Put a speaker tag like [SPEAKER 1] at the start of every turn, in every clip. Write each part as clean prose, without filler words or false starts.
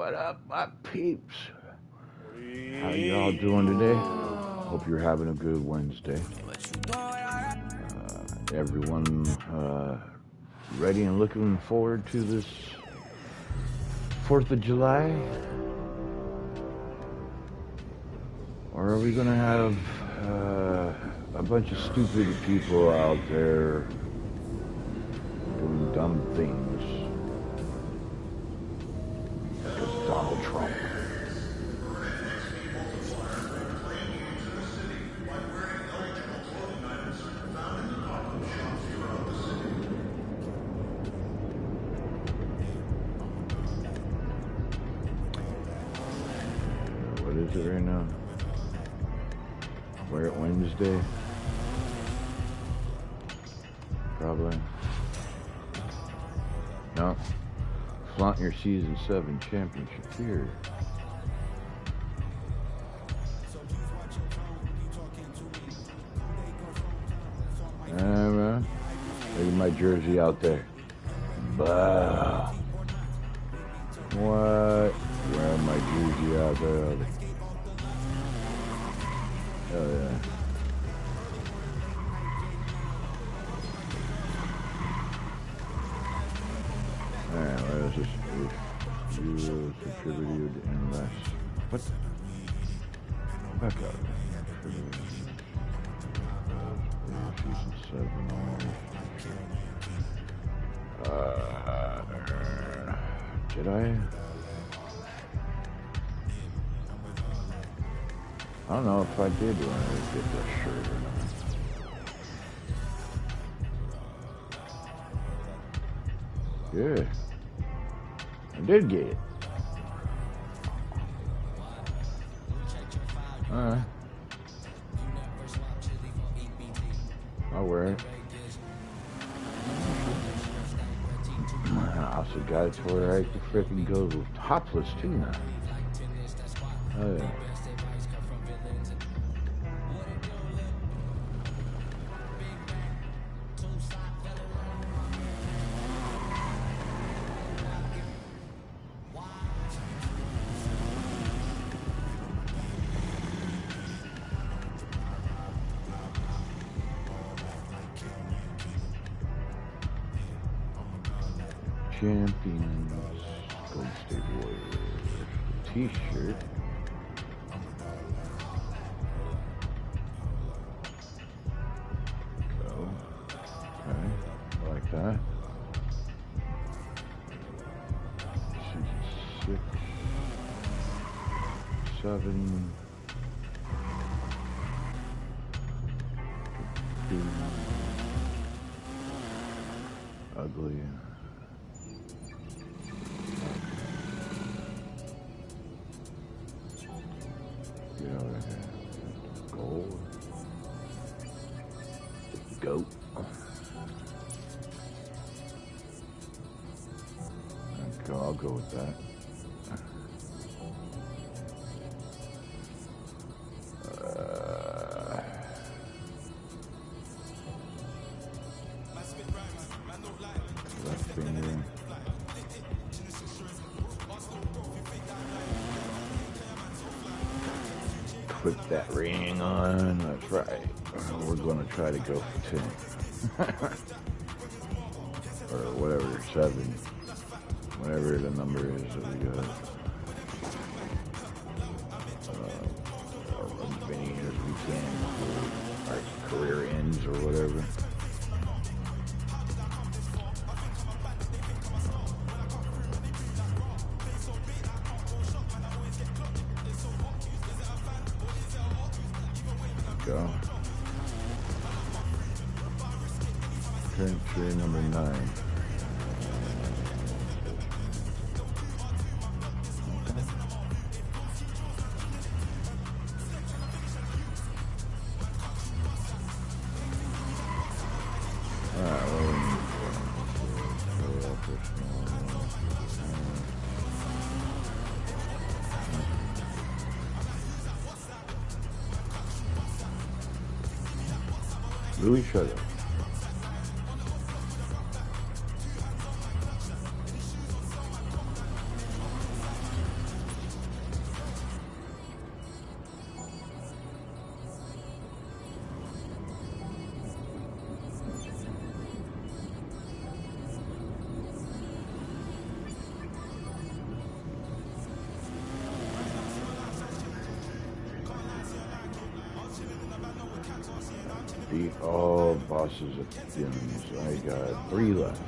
[SPEAKER 1] What up, my peeps? How y'all doing today? Hope you're having a good Wednesday. Everyone ready and looking forward to this 4th of July? Or are we going to have a bunch of stupid people out there doing dumb things? Because Donald Trump. What is it right now? We're at Wednesday. Probably. No. Flaunt your Season 7 championship here. Man. Look at my jersey out there. Bah. What? Wearing my jersey out there. Hell yeah. Alright, what is this? If you contributed in less. What? Back up. Season 7 did I? I don't know if I did when I get this shirt or not. Good. I did get it. Alright. I'll wear it. I also got it to where I can freaking go topless too now. Oh yeah. Champions, Golden State Warriors, T-shirt. Go. Okay, I like that. Season 6, 7. Ugly. Gold. Goat. Okay, I'll go with that. Left finger. Put that ring on. That's right. We're going to try to go for 10. Or whatever, 7. Whatever the number is that we got. As many as we can before our career ends or whatever. Go. Country number 9. Louis, shut up. beat all bosses at the beginning. So I got 3 left.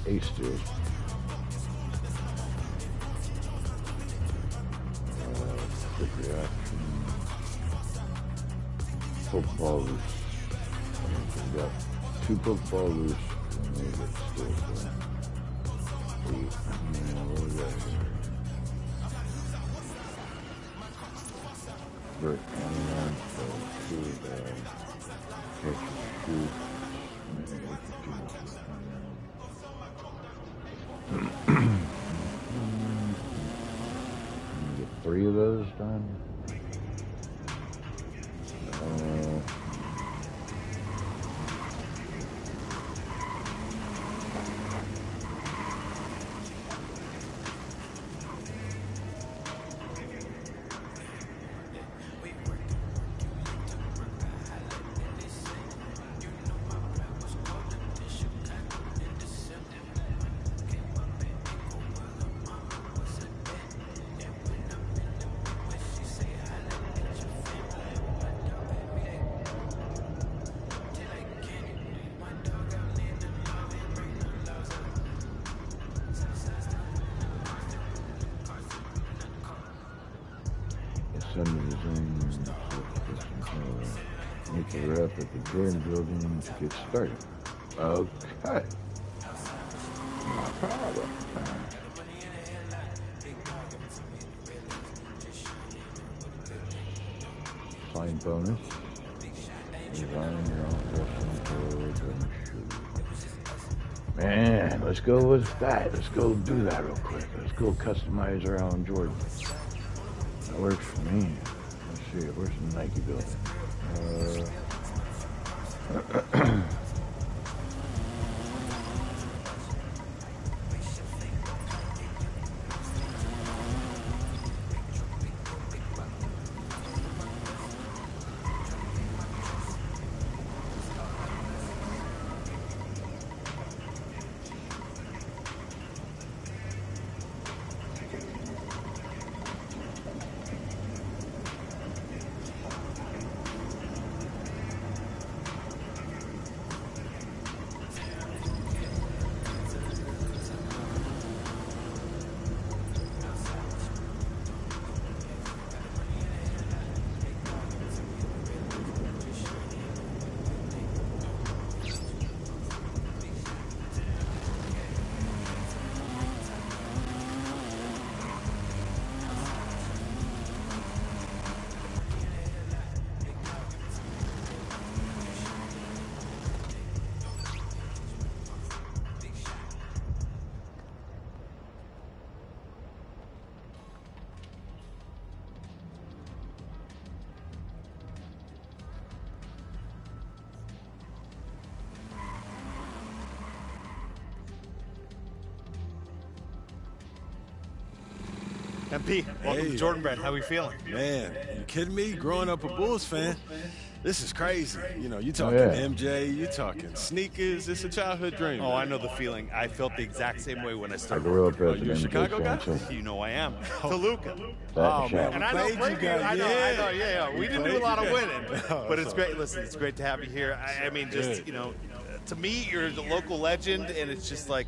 [SPEAKER 1] Ace steals. Quick reaction. Football loose. We got 2 football loose and they get still. So 8. Yeah, what we got here? Break 21. So 2 catch and shoot. Get 3 of those done. Make the rep at the Jordan building to get started. Okay. No problem. Sign bonus. Design your own custom code and shoot. Man, let's go with that. Let's go do that real quick. Let's go customize our own Jordan. That works for me. Let's see, where's the Nike building?
[SPEAKER 2] MP, welcome to Jordan Brand. How we feeling?
[SPEAKER 3] Man, you kidding me? Growing up a Bulls fan, this is crazy. You know, you talking MJ, you talking sneakers. It's a childhood dream.
[SPEAKER 2] Oh, I know the feeling. I felt the exact same way when I started.
[SPEAKER 1] I grew up as
[SPEAKER 3] you a Chicago guy?
[SPEAKER 2] You know I am. Toluca.
[SPEAKER 3] Oh, man.
[SPEAKER 2] And I know,
[SPEAKER 3] you guys.
[SPEAKER 2] I know, yeah. We didn't do a lot of winning, but it's great. Listen, it's great to have you here. I mean, just, you know, to me, you're the local legend, and it's just like,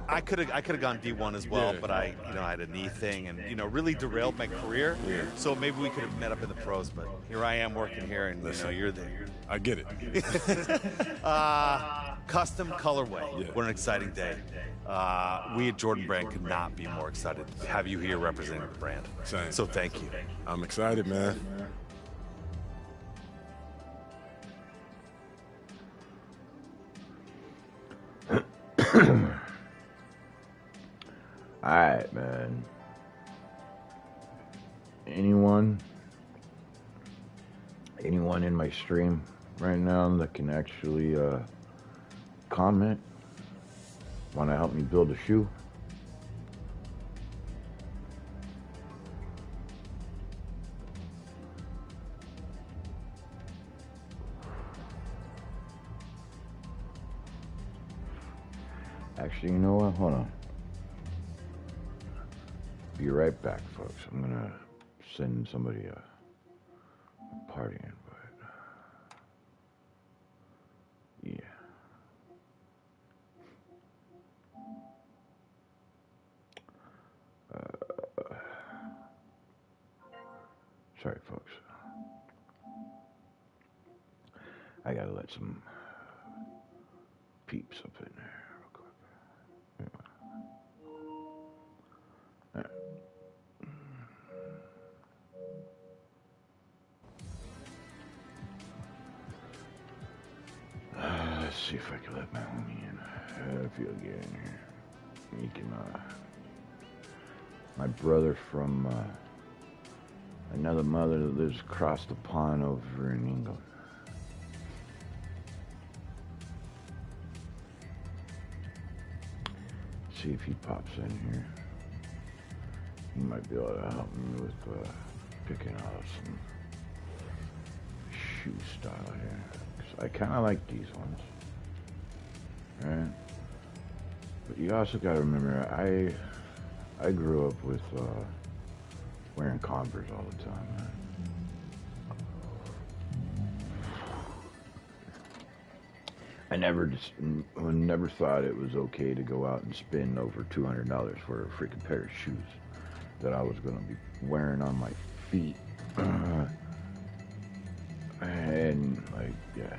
[SPEAKER 2] I could have gone D1 as well, but I had a knee thing and, really derailed my career.
[SPEAKER 3] Yeah.
[SPEAKER 2] So maybe we could have met up in the pros, but here I am working here, and, you're there.
[SPEAKER 3] I get it.
[SPEAKER 2] Custom colorway.
[SPEAKER 3] Yeah.
[SPEAKER 2] What an exciting day. We at Jordan Brand could not be more excited to have you here representing the brand.
[SPEAKER 3] Same.
[SPEAKER 2] So thank you.
[SPEAKER 3] I'm excited, man.
[SPEAKER 1] Alright, man. Anyone in my stream right now that can actually comment? Want to help me build a shoe? Actually, you know what? Hold on. Be right back, folks. I'm gonna send somebody a party invite. Yeah. Sorry, folks. I gotta let some peeps up in there real quick. Yeah. Let's see if I can let my homie in. If he'll get in here. He can, my brother from another mother that lives across the pond over in England. See if he pops in here. He might be able to help me with picking out some shoe style here. 'Cause I kind of like these ones. Right? But you also got to remember, I grew up with wearing Converse all the time, man. I never thought it was okay to go out and spend over $200 for a freaking pair of shoes that I was going to be wearing on my feet. And like, yeah.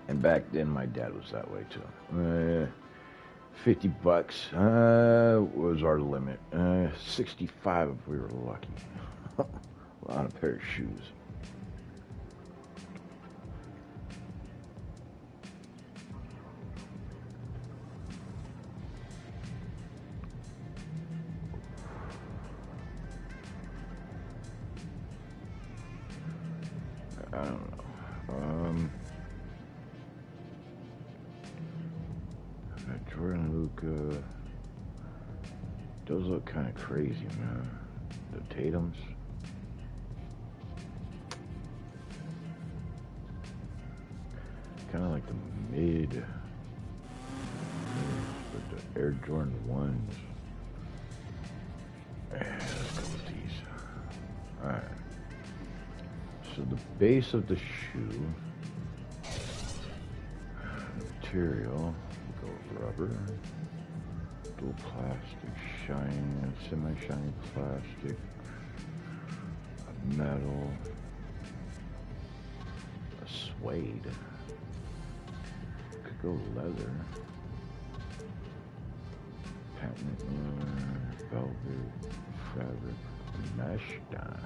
[SPEAKER 1] And back then my dad was that way too. $50 was our limit. 65 if we were lucky. On a pair of shoes. I don't know. Jordan Luka. Those look kind of crazy, man. The Tatums. Kind of like the mid, with the Air Jordan 1s. Let's go with these. Alright. So the base of the shoe, material, we'll go with rubber, dual plastic, shiny, semi-shiny plastic, a metal, a suede. Go leather, patent, velvet, fabric, mesh dye.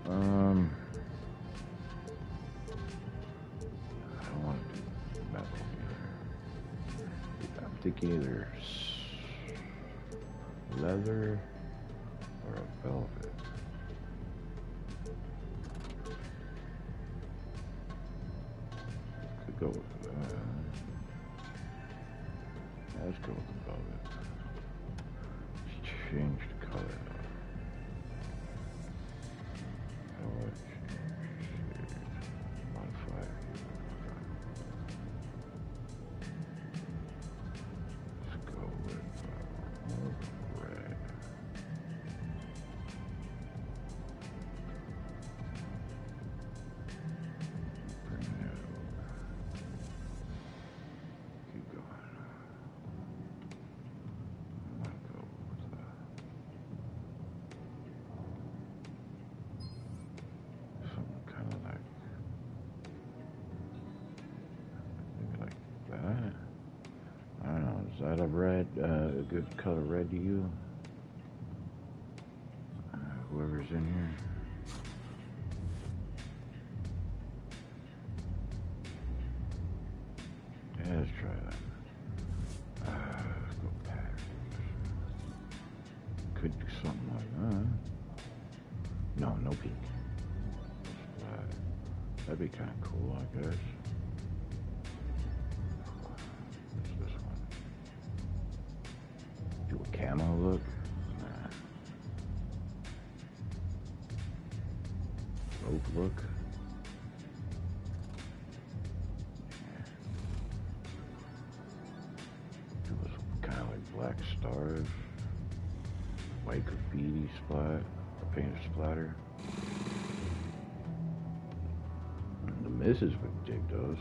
[SPEAKER 1] I don't want to do metal either. I'm thinking either leather or a velvet. Could go with let's go with the velvet. Let's change the color. Modify. Let's go with red. Bring that over. Keep going. Is that a red, a good color red to you? Whoever's in here. no peak. That'd be kind of cool, I guess. What's this one? Do a camo look? Nah. Rope look? Yeah. Do a kind of like black stars. White graffiti splat, or painted splatter. The misses would dig those.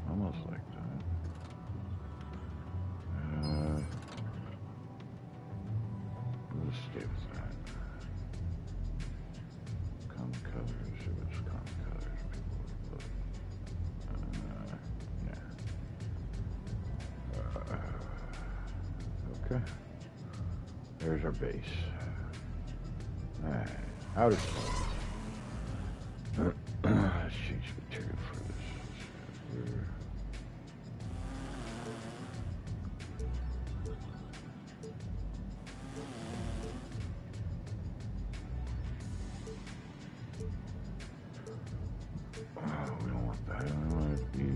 [SPEAKER 1] Almost like that. Let's stay with that. Common colors, it was common colors. People would look. Okay. There's our base. Alright. Outer space. Let's change material for this. We don't want that. We want it to be,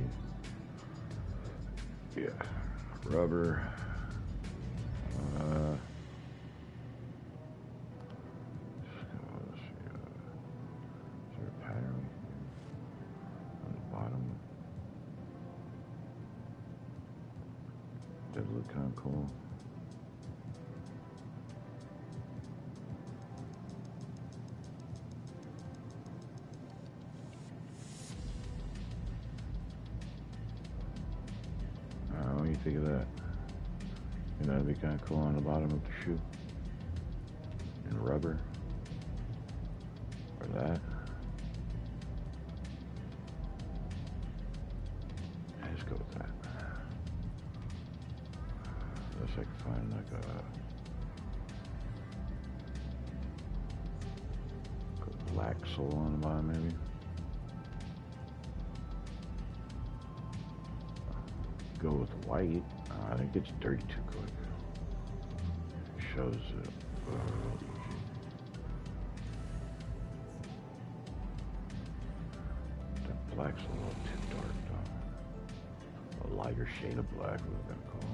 [SPEAKER 1] yeah, rubber. That look kind of cool. What do you think of that? You know, that'd be kind of cool on the bottom of the shoe. And rubber. Or that. Let's go with that. Unless I can find like a black sole on the bottom, maybe. Go with white. I think it's dirty too quick. It shows the black's a little too dark though. A lighter shade of black, what we're gonna call it.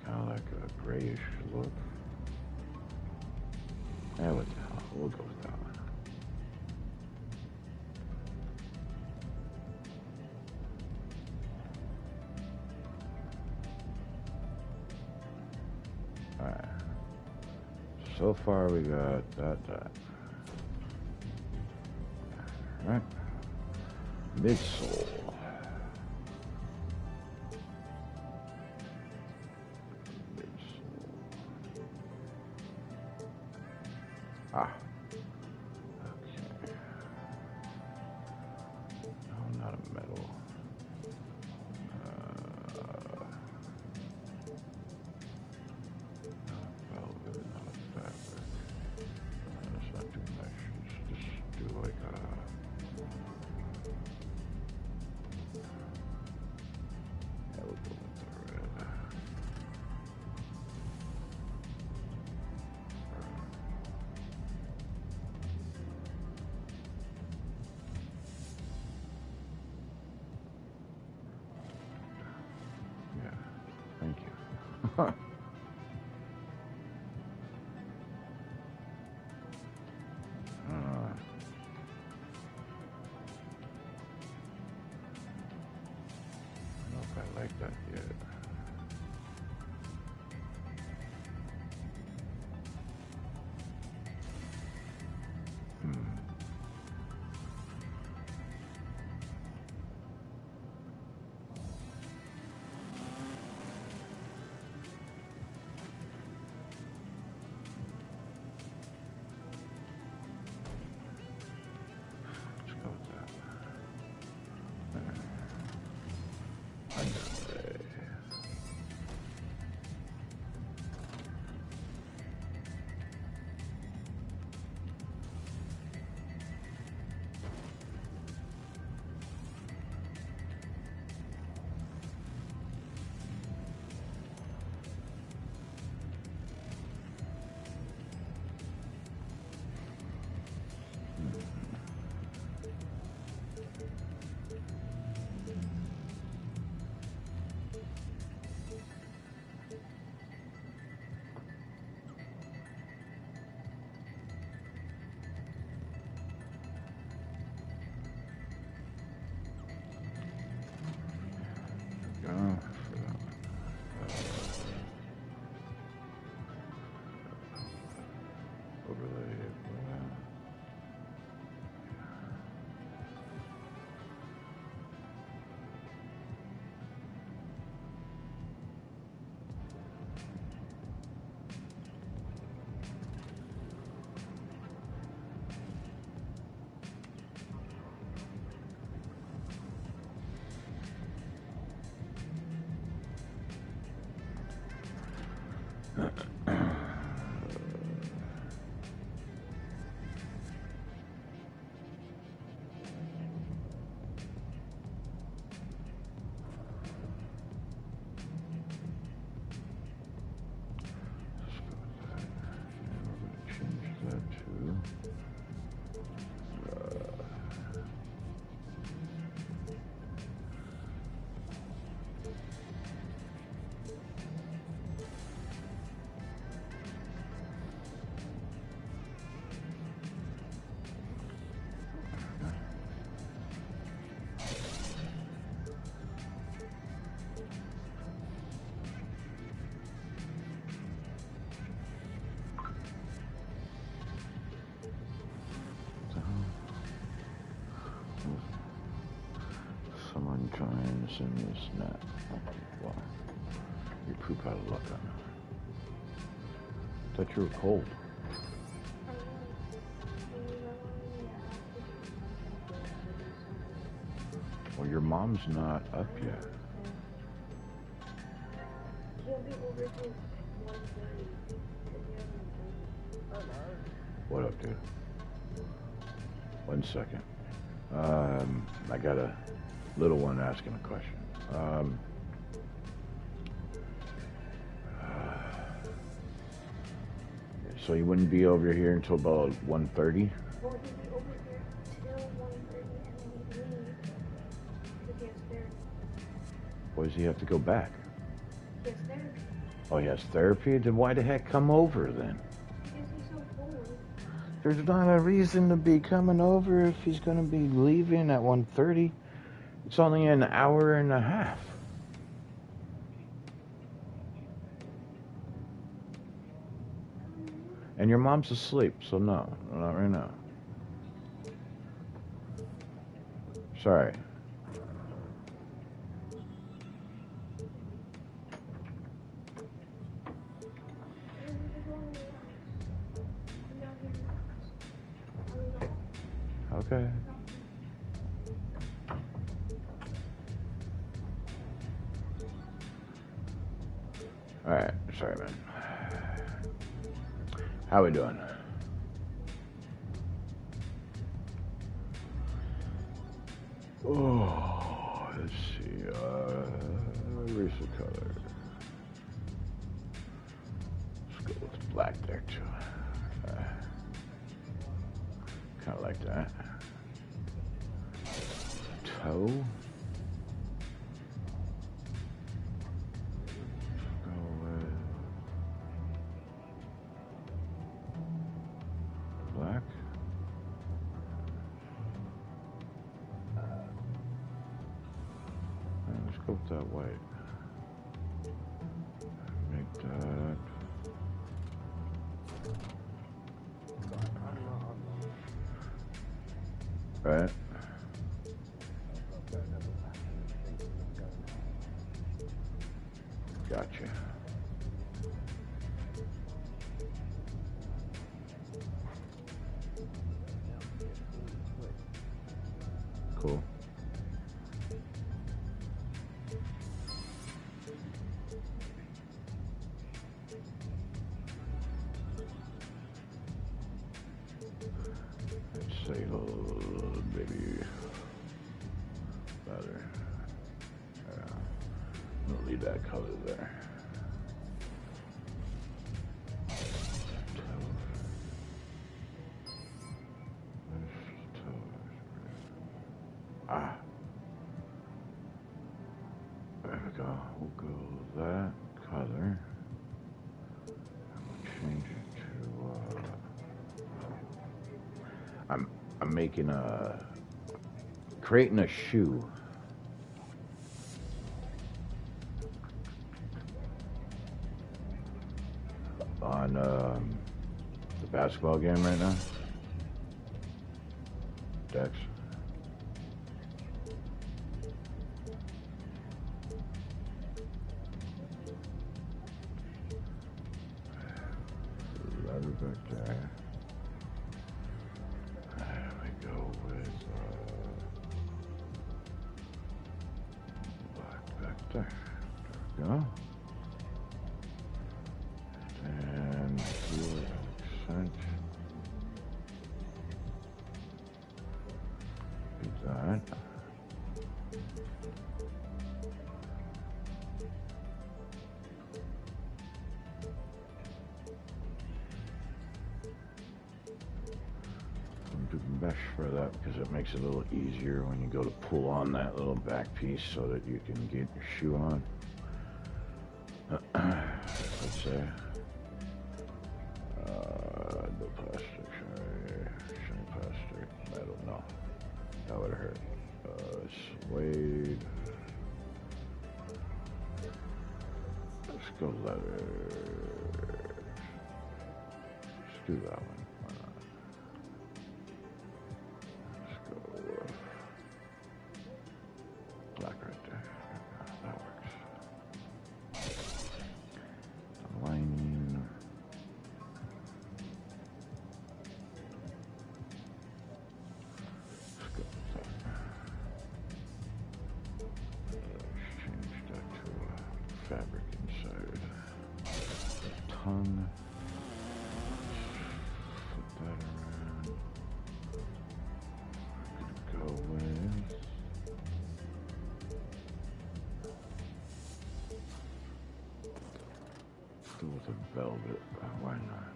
[SPEAKER 1] Kind of like a grayish look. Yeah, what the hell? We'll go with that one. Alright. So far we got that. Alright. Midsole. Ah. Okay. No, not a metal. Not a velvet, not a fabric. Let's not do mesh. Let's just do like a... Yeah, we'll go with the red. Yeah, thank you. I don't know if I like that yet. Let's go with that. Okay. go. Overlay. Someone trying to send me a snap. Wow. You poop out of luck on that. Thought you were cold. Well, your mom's not up yet. What up, dude? 1 second. I got a little one asking a question. So you wouldn't be over here until about 1:30?
[SPEAKER 4] Well, he'd be over here till 1:30 and then he'd leave because he has therapy.
[SPEAKER 1] Why does he have to go back?
[SPEAKER 4] He has therapy.
[SPEAKER 1] Oh, he has therapy? Then why the heck come over then?
[SPEAKER 4] Because he's so bored.
[SPEAKER 1] There's not a reason to be coming over if he's going to be leaving at 1:30. It's only an hour and a half. And your mom's asleep, so no, not right now. Sorry. Okay. All right, sorry, man. How we doing? Oh, let's see. Erase the color. Let's go with black there too. Kind of like that. Toe. Black. And let's go with that white. Make that. Right. Gotcha. Cool. Let's say, oh, maybe better. I'm gonna leave that color there. Ah. There we go. We'll go that color. And we'll change it to I'm making creating a shoe. on the basketball game right now? Dex? Leather back there. There we go with black back there. There we go. And here, accent. Do that. Do mesh for that because it makes it a little easier when you go to pull on that little back piece so that you can get your shoe on. Let's say the plastic, shiny plastic, metal, no, that would hurt. Suede. Let's go leather. Let's do that one. Why not? Let's go black right there. That works. Lining. Let's go with that. Let's change that to fabric inside. Tongue. Flip that around. We're gonna go with go with a velvet. Why not?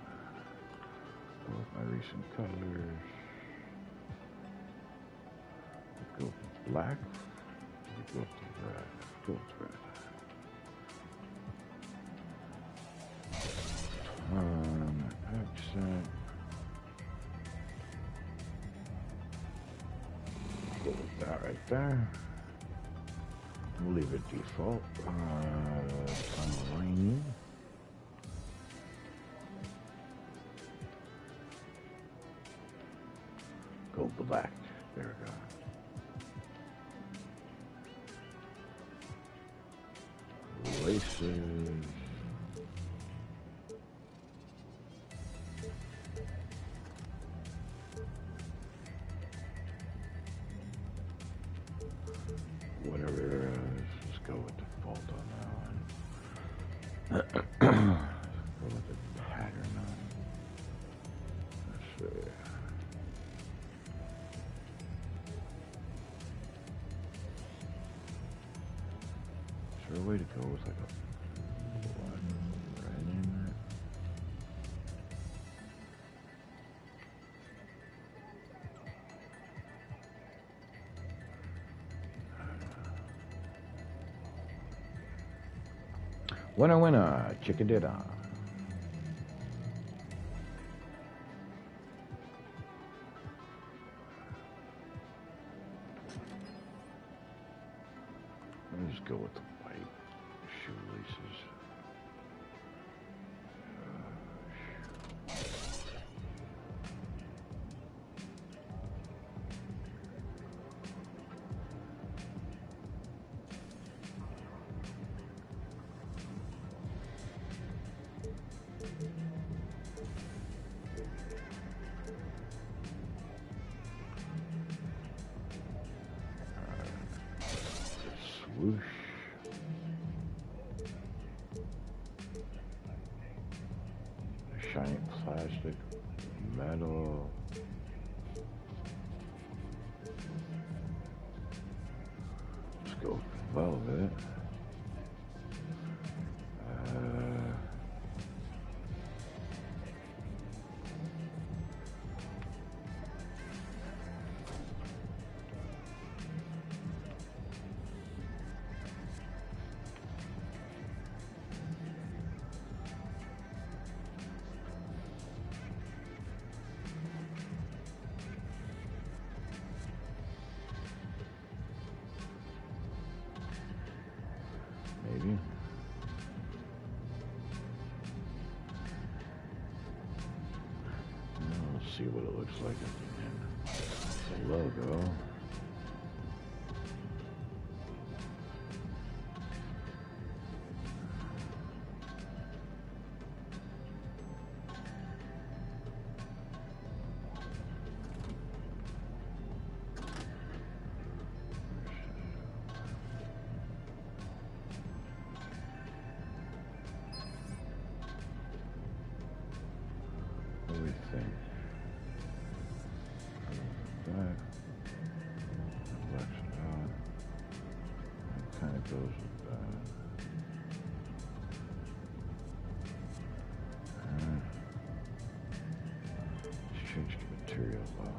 [SPEAKER 1] Go with my recent colors. Go with black. Go with the red. Go with red. Accent. Go with that right there. We'll leave it default. Tongue lining. Go black. There we go. Laces. Whatever it is, let's go with default on that one. Go with the pattern on it. Let's see. Is there a way to go with like a blood red in it? Winner, winner, chicken dinner. Let me just go with the white shoelaces. Swoosh. Shiny plastic, metal. Let's go velvet. Maybe. see what it looks like at the end. The logo. What do we think? That reflects out. It kind of goes with that. Let's change the material though.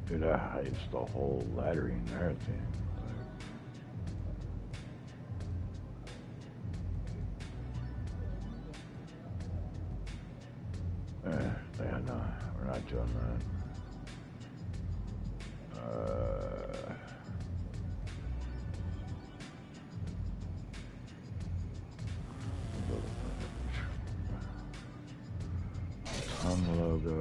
[SPEAKER 1] Dude, that hides the whole lettering there thing. Yeah, no, we're not doing that. Tongue logo.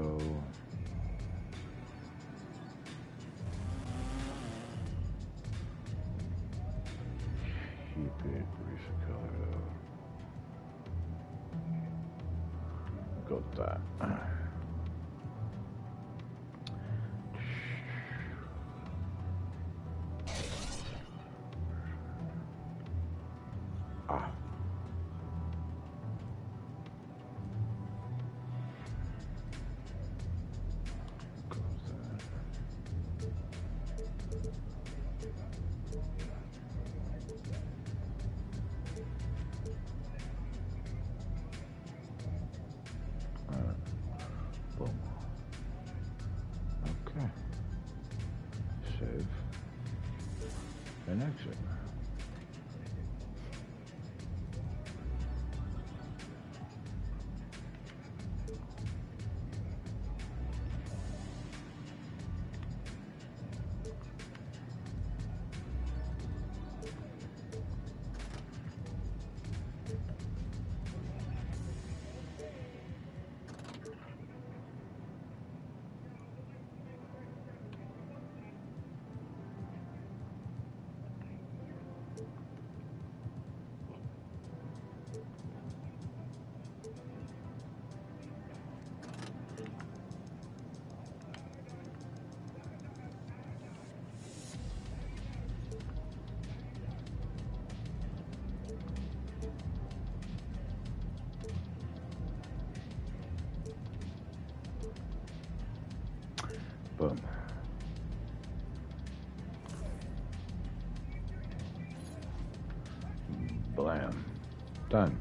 [SPEAKER 1] Keep it, grease color. Go with that. Ah. Go with that. Boom. Okay. Save. And exit. Boom. Blam. Done.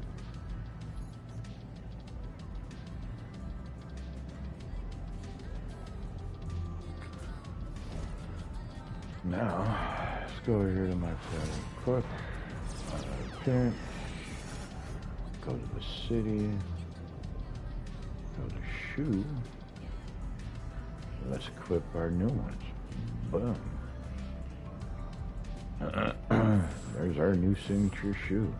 [SPEAKER 1] Now, let's go over here to my private cook. Appearance. Go to the city. Go to shoe. Let's equip our new ones. Boom. There's our new signature shoe.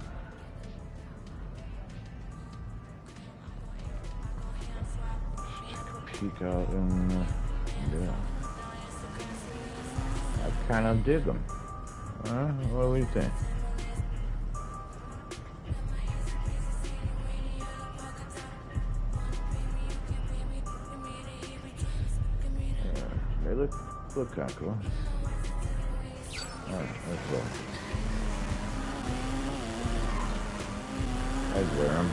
[SPEAKER 1] Let's take a peek out and yeah. I kind of dig them. What do you think? They look kind of cool. Alright, let's go. I'd wear them.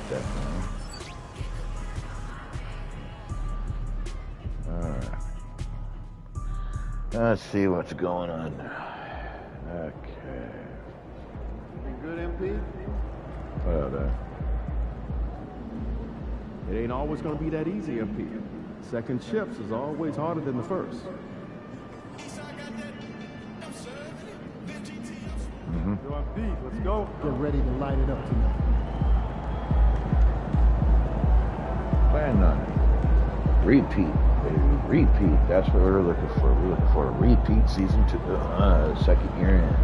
[SPEAKER 1] Definitely. Alright. Let's see what's going on now. that.
[SPEAKER 5] It ain't always going to be that easy up here. Second shifts is always harder than the first.
[SPEAKER 6] Let's go. Get ready to light it up tonight.
[SPEAKER 1] Plan on it. Repeat, baby. Repeat. That's what we're looking for. We're looking for a repeat season 2. Second year in.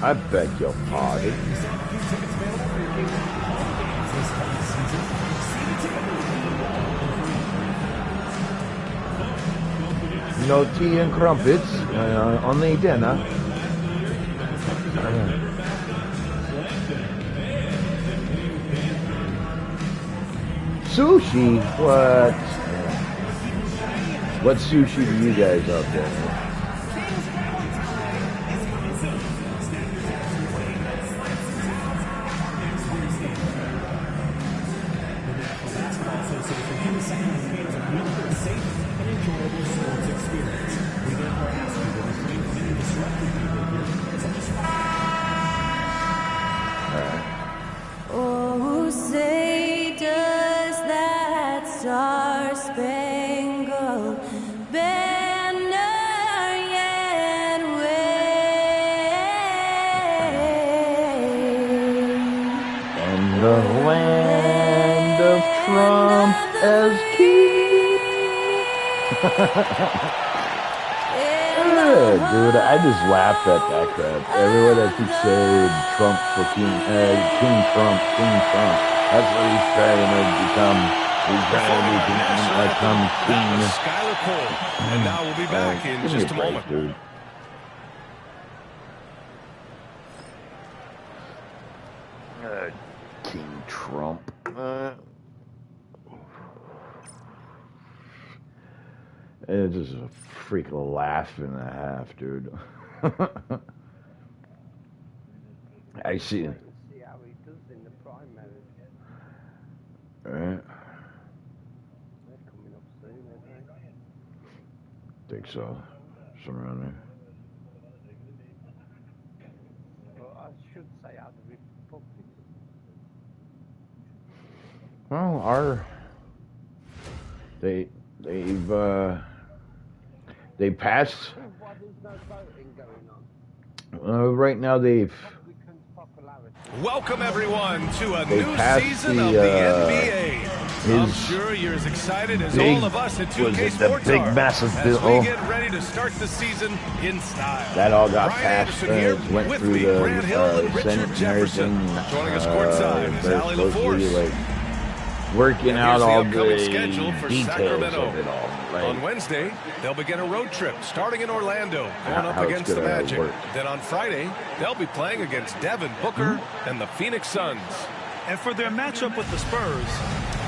[SPEAKER 1] I beg your pardon. No tea and crumpets, only dinner. Sushi? What? What sushi do you guys out there?
[SPEAKER 7] Oh, say does that star-spangled banner yet wave?
[SPEAKER 1] And the land of Trump as king. Dude, I just laughed at that crap. Everyone that keeps saying Trump for King Trump. That's what he's trying to become. He's trying to become king.
[SPEAKER 3] Skylar Cole. And now we'll be back in just a moment.
[SPEAKER 1] Dude. King Trump. It's just a freak laugh and a half, dude. I see.
[SPEAKER 8] See how he does in the primary.
[SPEAKER 1] Right?
[SPEAKER 8] They're coming up soon, aren't they?
[SPEAKER 1] Think so. Somewhere around there.
[SPEAKER 8] Well, I should say how the Republicans.
[SPEAKER 1] Well, they passed.
[SPEAKER 8] Why there's no voting going on?
[SPEAKER 1] Right now they've.
[SPEAKER 8] Republicans' popularity.
[SPEAKER 3] Welcome everyone to a
[SPEAKER 1] They
[SPEAKER 3] new
[SPEAKER 1] passed
[SPEAKER 3] season
[SPEAKER 1] the,
[SPEAKER 3] of the NBA. I'm
[SPEAKER 1] his
[SPEAKER 3] sure you're as excited as
[SPEAKER 1] big-
[SPEAKER 3] all of us at
[SPEAKER 1] was
[SPEAKER 3] 2K
[SPEAKER 1] it the
[SPEAKER 3] Sports
[SPEAKER 1] big
[SPEAKER 3] are
[SPEAKER 1] massive
[SPEAKER 3] as
[SPEAKER 1] bill?
[SPEAKER 3] we get ready to start the season in style.
[SPEAKER 1] That all got
[SPEAKER 3] Brian
[SPEAKER 1] passed.
[SPEAKER 3] Anderson here
[SPEAKER 1] Went
[SPEAKER 3] with
[SPEAKER 1] through
[SPEAKER 3] me,
[SPEAKER 1] the
[SPEAKER 3] Grant Hill and
[SPEAKER 1] Senate
[SPEAKER 3] Richard
[SPEAKER 1] and
[SPEAKER 3] Jefferson.
[SPEAKER 1] everything.
[SPEAKER 3] Joining us courtside is
[SPEAKER 1] They're
[SPEAKER 3] Allie
[SPEAKER 1] supposedly,
[SPEAKER 3] LaForce.
[SPEAKER 1] like, working
[SPEAKER 3] And
[SPEAKER 1] out
[SPEAKER 3] here's the
[SPEAKER 1] all
[SPEAKER 3] upcoming
[SPEAKER 1] the
[SPEAKER 3] schedule for
[SPEAKER 1] details
[SPEAKER 3] Sacramento.
[SPEAKER 1] of it all. Like,
[SPEAKER 3] On Wednesday, they'll begin a road trip starting in Orlando, going up
[SPEAKER 1] how it's
[SPEAKER 3] against the
[SPEAKER 1] gonna
[SPEAKER 3] Magic.
[SPEAKER 1] work.
[SPEAKER 3] Then on Friday, they'll be playing against Devin Booker and the Phoenix Suns.
[SPEAKER 9] And for their matchup with the Spurs,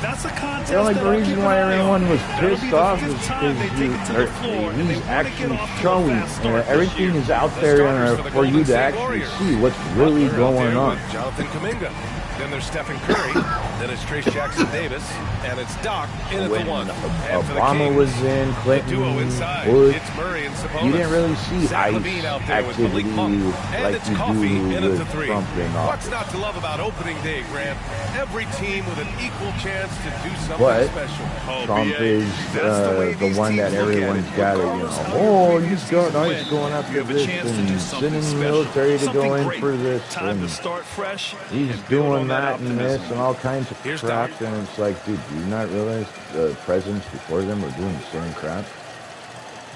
[SPEAKER 9] that's a contest.
[SPEAKER 1] the only
[SPEAKER 9] that I'll
[SPEAKER 1] reason
[SPEAKER 9] keep
[SPEAKER 1] why
[SPEAKER 9] an eye on.
[SPEAKER 1] everyone was
[SPEAKER 9] That'll be
[SPEAKER 1] pissed
[SPEAKER 9] the
[SPEAKER 1] off
[SPEAKER 9] fifth
[SPEAKER 1] is
[SPEAKER 9] time they take it to the floor, and they
[SPEAKER 1] he's
[SPEAKER 9] wanna get
[SPEAKER 1] actually
[SPEAKER 9] off to a
[SPEAKER 1] showing.
[SPEAKER 9] fast start this
[SPEAKER 1] Everything
[SPEAKER 9] year.
[SPEAKER 1] is out
[SPEAKER 3] The
[SPEAKER 1] there
[SPEAKER 3] starters for the
[SPEAKER 1] for you
[SPEAKER 3] Golden
[SPEAKER 1] to
[SPEAKER 3] State
[SPEAKER 1] actually
[SPEAKER 3] Warriors.
[SPEAKER 1] see what's really
[SPEAKER 3] Butler out
[SPEAKER 1] going
[SPEAKER 3] there
[SPEAKER 1] on.
[SPEAKER 3] with Jonathan Kuminga. Then there's Stephen Curry. Then it's Trace Jackson-Davis. And it's Doc in at
[SPEAKER 1] When
[SPEAKER 3] the one. And for the
[SPEAKER 1] Obama
[SPEAKER 3] Kings,
[SPEAKER 1] was in,
[SPEAKER 3] the
[SPEAKER 1] Clinton,
[SPEAKER 3] duo inside.
[SPEAKER 1] Bush,
[SPEAKER 3] It's Murray and Sabonis.
[SPEAKER 1] you didn't really see
[SPEAKER 3] Zach
[SPEAKER 1] ice
[SPEAKER 3] LaVine out there with Malik
[SPEAKER 1] activity
[SPEAKER 3] Monk. And
[SPEAKER 1] like
[SPEAKER 3] it's
[SPEAKER 1] you
[SPEAKER 3] Coffee
[SPEAKER 1] do
[SPEAKER 3] in at the
[SPEAKER 1] with
[SPEAKER 3] three.
[SPEAKER 1] Trump in
[SPEAKER 3] What's
[SPEAKER 1] office.
[SPEAKER 3] not to love about opening day, Grant? Every team with an equal chance to do something
[SPEAKER 1] But
[SPEAKER 3] special.
[SPEAKER 1] Trump is
[SPEAKER 3] That's the way
[SPEAKER 1] the
[SPEAKER 3] these
[SPEAKER 1] one that
[SPEAKER 3] teams look at
[SPEAKER 1] everyone's
[SPEAKER 3] it.
[SPEAKER 1] got to,
[SPEAKER 9] Regardless how
[SPEAKER 1] oh,
[SPEAKER 9] your
[SPEAKER 1] he's
[SPEAKER 9] previous
[SPEAKER 1] going,
[SPEAKER 9] season
[SPEAKER 1] going
[SPEAKER 9] went,
[SPEAKER 1] after
[SPEAKER 9] you have a
[SPEAKER 1] this
[SPEAKER 9] chance to do
[SPEAKER 1] and
[SPEAKER 9] something
[SPEAKER 1] sending
[SPEAKER 9] special,
[SPEAKER 1] military to go
[SPEAKER 9] something
[SPEAKER 1] in
[SPEAKER 9] great.
[SPEAKER 1] for this.
[SPEAKER 9] Time
[SPEAKER 1] And
[SPEAKER 9] to start fresh.
[SPEAKER 1] he's
[SPEAKER 9] and build on
[SPEAKER 1] doing that and
[SPEAKER 9] optimism.
[SPEAKER 1] this and all kinds of
[SPEAKER 3] Here's
[SPEAKER 1] crap,
[SPEAKER 3] Doc.
[SPEAKER 1] and it's like, dude, do you not realize the presidents before them were doing the same crap?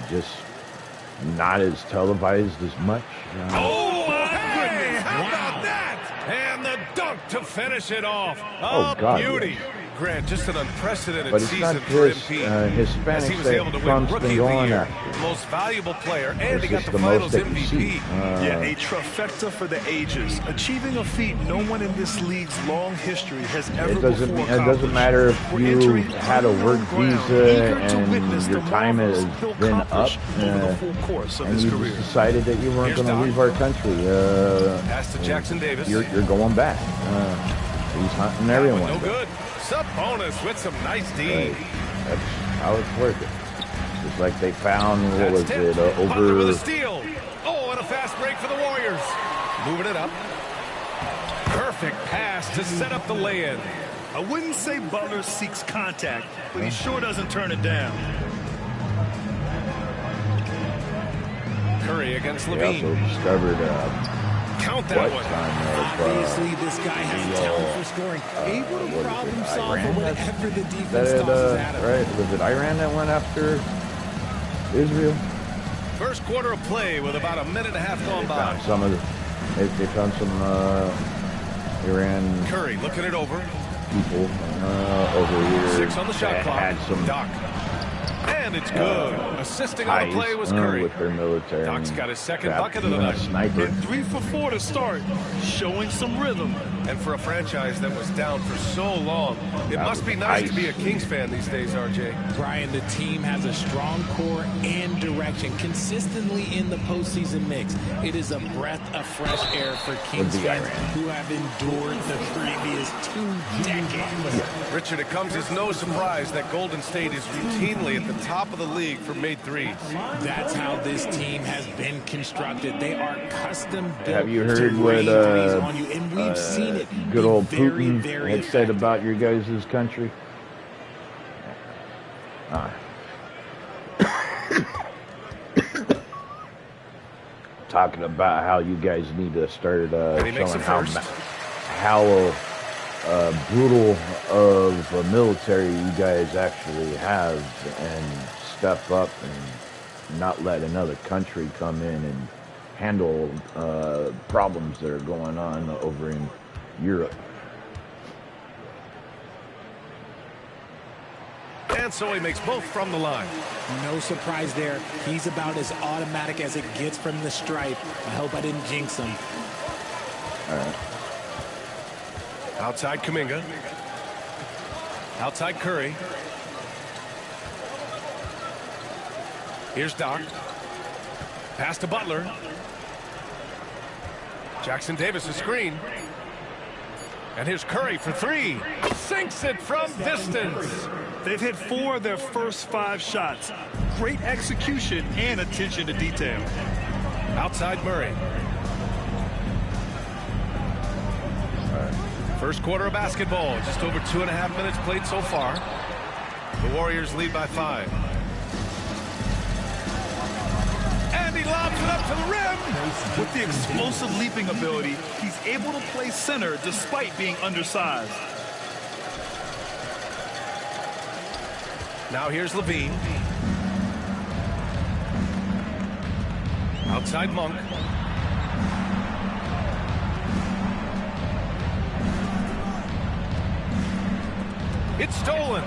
[SPEAKER 1] Just not as televised as much.
[SPEAKER 3] Oh, my goodness. How about that? And the dunk to finish it off.
[SPEAKER 1] Oh, God,
[SPEAKER 3] beauty.
[SPEAKER 1] yes.
[SPEAKER 10] Grant, just an unprecedented
[SPEAKER 1] But it's
[SPEAKER 10] season
[SPEAKER 1] not
[SPEAKER 10] for
[SPEAKER 1] just
[SPEAKER 10] MP. As he
[SPEAKER 1] Hispanics
[SPEAKER 10] was able to
[SPEAKER 1] that
[SPEAKER 10] win
[SPEAKER 1] Trump's
[SPEAKER 10] Rookie
[SPEAKER 1] been
[SPEAKER 10] of the
[SPEAKER 1] going
[SPEAKER 10] Year,
[SPEAKER 1] after.
[SPEAKER 10] Most Valuable Player, and
[SPEAKER 1] It's
[SPEAKER 10] he got
[SPEAKER 1] just
[SPEAKER 10] the
[SPEAKER 1] the most
[SPEAKER 10] Finals
[SPEAKER 1] that you see.
[SPEAKER 10] MVP.
[SPEAKER 9] Yeah, a trifecta for the ages. Achieving a feat no one in this league's long history has ever
[SPEAKER 1] It doesn't
[SPEAKER 9] before
[SPEAKER 1] mean, it doesn't matter if
[SPEAKER 9] We're
[SPEAKER 1] you
[SPEAKER 9] entering
[SPEAKER 1] had a work
[SPEAKER 9] unknown ground,
[SPEAKER 1] visa
[SPEAKER 9] eager to witness
[SPEAKER 1] and your
[SPEAKER 9] the
[SPEAKER 1] time
[SPEAKER 9] marvels
[SPEAKER 1] has
[SPEAKER 9] he'll
[SPEAKER 1] been up,
[SPEAKER 9] accomplish over the full course of
[SPEAKER 1] and
[SPEAKER 9] his
[SPEAKER 1] you
[SPEAKER 9] career.
[SPEAKER 1] just decided that you weren't
[SPEAKER 10] Here's
[SPEAKER 1] going to
[SPEAKER 10] Doc.
[SPEAKER 1] leave our country.
[SPEAKER 10] Pass to Jackson Davis.
[SPEAKER 1] You're going back. He's hunting everyone.
[SPEAKER 10] No good. Sabonis with some nice D.
[SPEAKER 1] Right. That's how it's working. Just like they found, what
[SPEAKER 10] That's
[SPEAKER 1] was
[SPEAKER 10] tipped.
[SPEAKER 1] it,
[SPEAKER 10] Butler with
[SPEAKER 1] over...
[SPEAKER 10] a steal. Oh, and a fast break for the Warriors. Moving it up. Perfect pass to set up the lay-in.
[SPEAKER 9] I wouldn't say Butler seeks contact, but he sure doesn't turn it down.
[SPEAKER 10] Curry against
[SPEAKER 1] They
[SPEAKER 10] Levine.
[SPEAKER 1] also discovered
[SPEAKER 10] Count that one.
[SPEAKER 11] Obviously, this guy has a talent for scoring. Able to problem solve for whatever the defense tosses at him.
[SPEAKER 1] Right, was it Iran that went after Israel?
[SPEAKER 10] First quarter of play with about a minute and a half gone by.
[SPEAKER 1] Found some of they found some Iran
[SPEAKER 10] Curry looking it over.
[SPEAKER 1] people over here
[SPEAKER 10] 6 on the shot
[SPEAKER 1] that
[SPEAKER 10] clock.
[SPEAKER 1] had some
[SPEAKER 10] Doc. And it's good. Assisting on the play was
[SPEAKER 1] ties,
[SPEAKER 10] Curry.
[SPEAKER 1] with their military.
[SPEAKER 10] Doc's got his second
[SPEAKER 1] Crap,
[SPEAKER 10] bucket of the
[SPEAKER 1] even a
[SPEAKER 10] night.
[SPEAKER 1] sniper.
[SPEAKER 9] And 3 for 4 to start, showing some rhythm.
[SPEAKER 10] And for a franchise that was down for so long, it must be nice to be a Kings fan these days, RJ.
[SPEAKER 11] Brian, the team has a strong core and direction consistently in the postseason mix. It is a breath of fresh air for Kings fans who have endured the previous 2 decades.
[SPEAKER 10] Richard, it comes as no surprise that Golden State is routinely at the top of the league for made threes.
[SPEAKER 11] That's how this team has been constructed. They are custom built.
[SPEAKER 1] Have you heard
[SPEAKER 11] to
[SPEAKER 1] what
[SPEAKER 11] rain threes on you, and we've seen it
[SPEAKER 1] good old
[SPEAKER 11] be very,
[SPEAKER 1] Putin
[SPEAKER 11] very
[SPEAKER 1] had said about your guys' country? Talking about how you guys need to start showing how brutal of a military you guys actually have, and step up and not let another country come in and handle problems that are going on over in Europe.
[SPEAKER 10] And so he makes both from the line.
[SPEAKER 11] No surprise there. He's about as automatic as it gets from the stripe. I hope I didn't jinx him.
[SPEAKER 1] All right.
[SPEAKER 10] Outside Kuminga. Outside Curry. Here's Doc. Pass to Butler. Jackson Davis a screen. And here's Curry for 3. Sinks it from distance.
[SPEAKER 9] They've hit 4 of their first 5 shots. Great execution and attention to detail.
[SPEAKER 10] Outside Murray. First quarter of basketball. Just over 2.5 minutes played so far. The Warriors lead by 5. And he lobs it up to the rim.
[SPEAKER 9] With the explosive leaping ability, he's able to play center despite being undersized.
[SPEAKER 10] Now here's Levine. Outside Monk. It's stolen.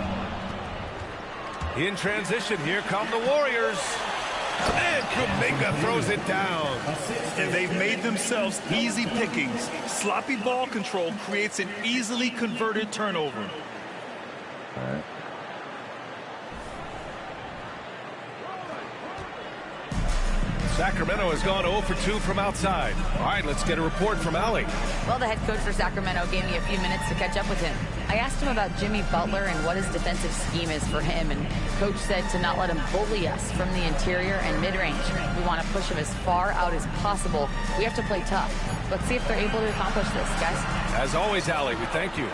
[SPEAKER 10] In transition, here come the Warriors. And Kuminga throws it down.
[SPEAKER 9] And they've made themselves easy pickings. Sloppy ball control creates an easily converted turnover.
[SPEAKER 1] All right.
[SPEAKER 10] Sacramento has gone 0 for 2 from outside. All right, let's get a report from Allie.
[SPEAKER 12] Well, the head coach for Sacramento gave me a few minutes to catch up with him. I asked him about Jimmy Butler and what his defensive scheme is for him, and coach said to not let him bully us from the interior and mid-range. We want to push him as far out as possible. We have to play tough. Let's see if they're able to accomplish this, guys.
[SPEAKER 10] As always, Allie, we thank you.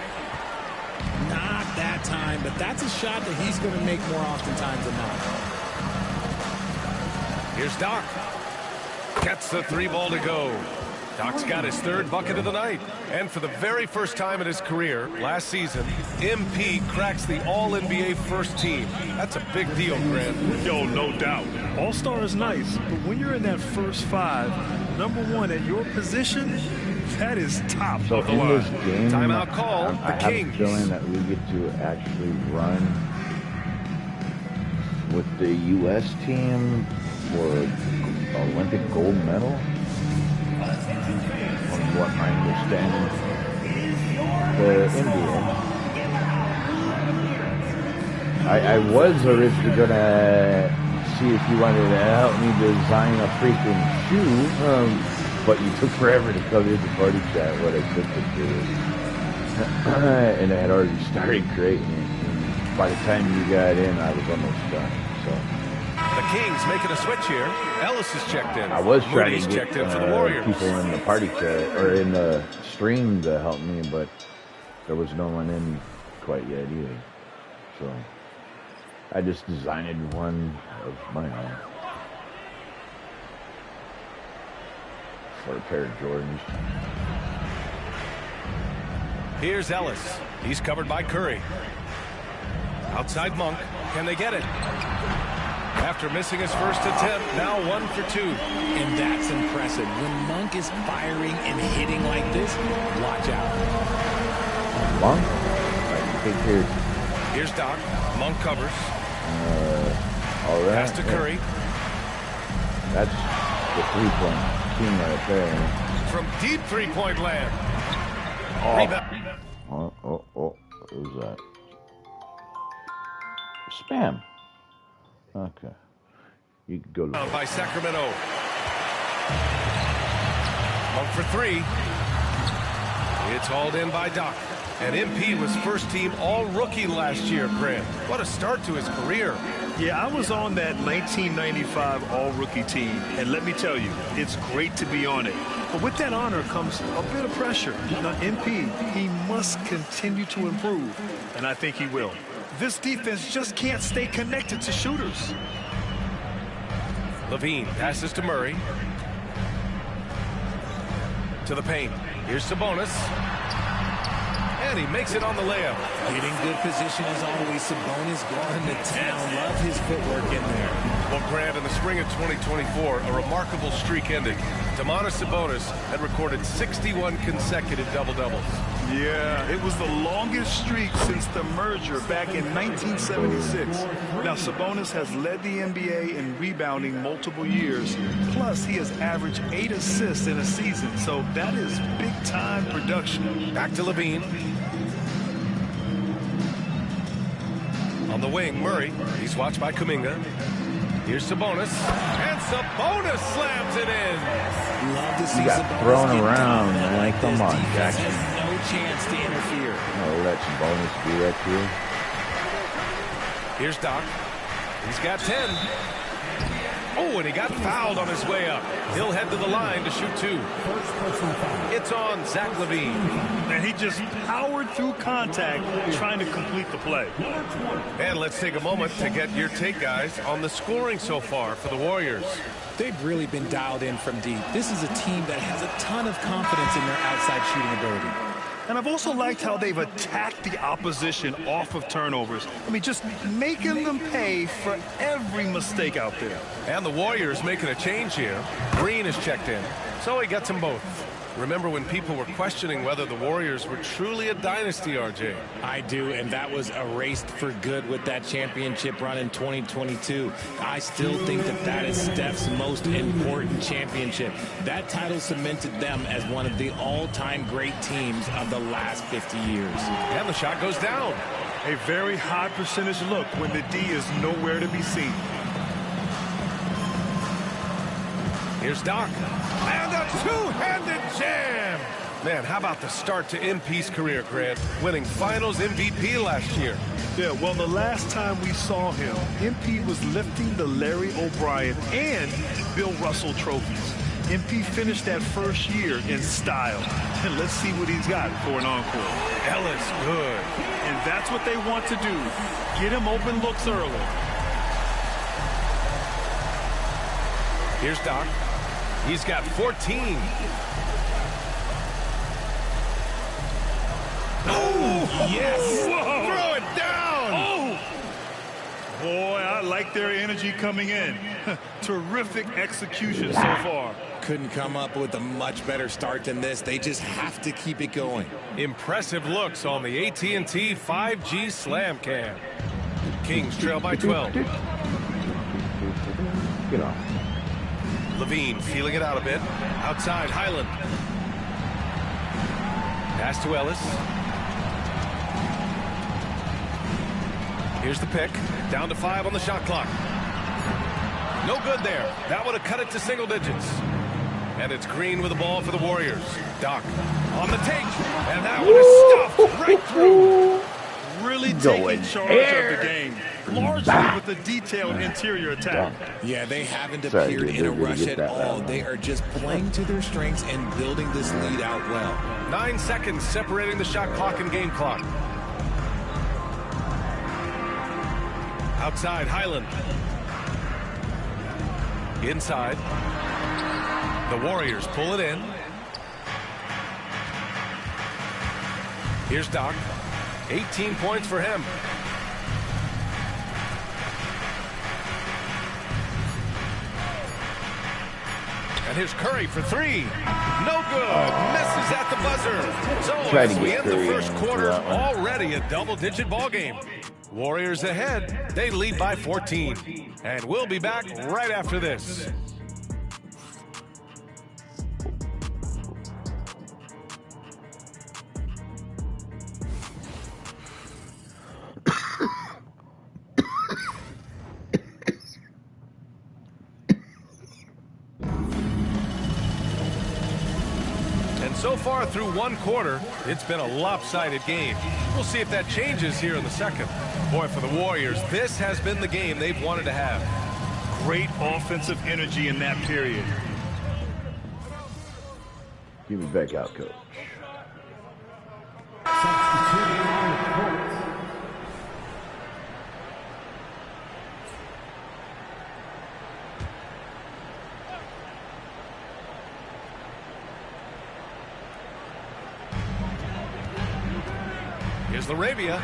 [SPEAKER 11] Not that time, but that's a shot that he's going to make more oftentimes than not.
[SPEAKER 10] Here's Doc. Gets the 3 ball to go. Doc's got his 3rd bucket of the night. And for the very first time in his career, last season, MP cracks the All-NBA first team. That's a big deal, Grant.
[SPEAKER 9] Yo, no doubt. All-Star is nice, but when you're in that first 5, number one at your position, that is top
[SPEAKER 1] So
[SPEAKER 9] of the
[SPEAKER 1] in
[SPEAKER 9] line.
[SPEAKER 1] this game,
[SPEAKER 10] Timeout call,
[SPEAKER 1] I
[SPEAKER 10] the
[SPEAKER 1] have
[SPEAKER 10] Kings.
[SPEAKER 1] a feeling that we get to actually run with the U.S. team for Olympic gold medal. From what my understanding, the NBA. I was originally gonna see if you wanted to help me design a freaking shoe, but you took forever to come into party chat. What I sent it to, and I had already started creating it. And by the time you got in, I was almost done. So
[SPEAKER 10] The Kings making a switch here. Ellis is checked in.
[SPEAKER 1] I was trying
[SPEAKER 10] Moody's
[SPEAKER 1] to get
[SPEAKER 10] checked in for the Warriors.
[SPEAKER 1] people in the party chat or in the stream to help me, but there was no one in quite yet either. So I just designed one of my own for a pair of Jordans.
[SPEAKER 10] Here's Ellis. He's covered by Curry. Outside Monk. Can they get it? After missing his first attempt, now 1 for 2.
[SPEAKER 11] And that's impressive. When Monk is firing and hitting like this, watch out.
[SPEAKER 1] Monk? I think
[SPEAKER 10] here's Doc. Monk covers.
[SPEAKER 1] All that.
[SPEAKER 10] Pass to Curry.
[SPEAKER 1] That's the three-point team right there.
[SPEAKER 10] From deep three-point land.
[SPEAKER 1] Oh. What was that? Spam. Okay. You can go to...
[SPEAKER 10] By Sacramento. Monk for 3. It's hauled in by Doc. And MP was first team all-rookie last year, Grant. What a start to his career.
[SPEAKER 9] Yeah, I was on that 1995 all-rookie team, and let me tell you, it's great to be on it. But with that honor comes a bit of pressure. Now, MP, he must continue to improve, and I think he will. This defense just can't stay connected to shooters.
[SPEAKER 10] Levine passes to Murray. To the paint. Here's Sabonis. And he makes it on the layup.
[SPEAKER 11] Getting good position as always. Sabonis going to town. Love his footwork in there.
[SPEAKER 10] Well, Grant, in the spring of 2024, a remarkable streak ended. Domantas Sabonis had recorded 61 consecutive double-doubles.
[SPEAKER 9] Yeah, it was the longest streak since the merger back in 1976. Now, Sabonis has led the NBA in rebounding multiple years. Plus, he has averaged 8 assists in a season, so that is big-time production.
[SPEAKER 10] Back to Levine. On the wing, Murray. He's watched by Kuminga. Here's Sabonis. And Sabonis slams it in.
[SPEAKER 11] Love to see
[SPEAKER 1] you got
[SPEAKER 11] Sabonis
[SPEAKER 1] thrown
[SPEAKER 11] get
[SPEAKER 1] around,
[SPEAKER 11] done.
[SPEAKER 1] man. Come on, Jackson.
[SPEAKER 11] Has no chance to interfere.
[SPEAKER 1] Oh, let Sabonis do that to you.
[SPEAKER 10] Here's Doc. He's got 10. Oh, and he got fouled on his way up. He'll head to the line to shoot 2. It's on Zach LaVine.
[SPEAKER 9] And he just powered through contact trying to complete the play.
[SPEAKER 10] And let's take a moment to get your take, guys, on the scoring so far for the Warriors.
[SPEAKER 11] They've really been dialed in from deep. This is a team that has a ton of confidence in their outside shooting ability.
[SPEAKER 9] And I've also liked how they've attacked the opposition off of turnovers. I mean, just making them pay for every mistake out there.
[SPEAKER 10] And the Warriors making a change here. Green is checked in, so he gets them both. Remember when people were questioning whether the Warriors were truly a dynasty, RJ?
[SPEAKER 11] I do, and that was erased for good with that championship run in 2022. I still think that that is Steph's most important championship. That title cemented them as one of the all-time great teams of the last 50 years.
[SPEAKER 10] And the shot goes down.
[SPEAKER 9] A very high percentage look when the D is nowhere to be seen.
[SPEAKER 10] Here's Doc. And a two-handed jam. Man, how about the start to MP's career, Grant? Winning Finals MVP last year.
[SPEAKER 9] Yeah, well, the last time we saw him, MP was lifting the Larry O'Brien and Bill Russell trophies. MP finished that first year in style. And let's see what he's got for an encore.
[SPEAKER 10] Ellis, good.
[SPEAKER 9] And that's what they want to do. Get him open looks early.
[SPEAKER 10] Here's Doc. He's got 14.
[SPEAKER 9] Oh,
[SPEAKER 11] yes.
[SPEAKER 9] Whoa.
[SPEAKER 10] Throw it down.
[SPEAKER 9] Oh. Boy, I like their energy coming in. Terrific execution so far.
[SPEAKER 11] Couldn't come up with a much better start than this. They just have to keep it going.
[SPEAKER 10] Impressive looks on the AT&T 5G Slam Cam. Kings trail by 12.
[SPEAKER 1] Get off.
[SPEAKER 10] Levine feeling it out a bit. Outside, Highland. Pass to Ellis. Here's the pick. Down to 5 on the shot clock. No good there. That would have cut it to single digits. And it's Green with the ball for the Warriors. Doc on the take. And that one is stuffed right through.
[SPEAKER 13] Really taking charge of the game. Largely with the detailed interior attack.
[SPEAKER 11] Yeah, they haven't appeared in a rush at all. They are just playing to their strengths and building this lead out well.
[SPEAKER 10] 9 seconds separating the shot clock and game clock. Outside, Highland. Inside. The Warriors pull it in. Here's Doc. 18 points for him. And here's Curry for 3. No good. Misses at the buzzer. So as we end the first quarter, already a double-digit ball game. Warriors ahead. They lead by 14. And we'll be back right after this. So far through one quarter, it's been a lopsided game. We'll see if that changes here in the second. Boy, for the Warriors, this has been the game they've wanted to have.
[SPEAKER 13] Great offensive energy in that period.
[SPEAKER 1] Give me back out, coach.
[SPEAKER 10] Here's LaRavia,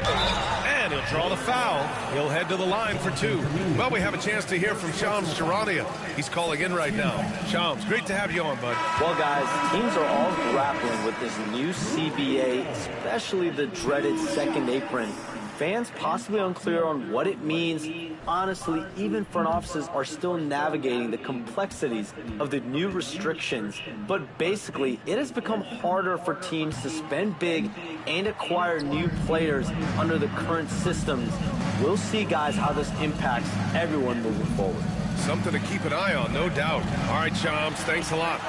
[SPEAKER 10] and he'll draw the foul. He'll head to the line for 2. Well, we have a chance to hear from Shams Charania. He's calling in right now. Shams, great to have you on, bud.
[SPEAKER 14] Well, guys, teams are all grappling with this new CBA, especially the dreaded second apron. Fans possibly unclear on what it means. Honestly, even front offices are still navigating the complexities of the new restrictions. But basically, it has become harder for teams to spend big and acquire new players under the current systems. We'll see, guys, how this impacts everyone moving forward.
[SPEAKER 10] Something to keep an eye on, no doubt. All right, Shams, thanks a lot.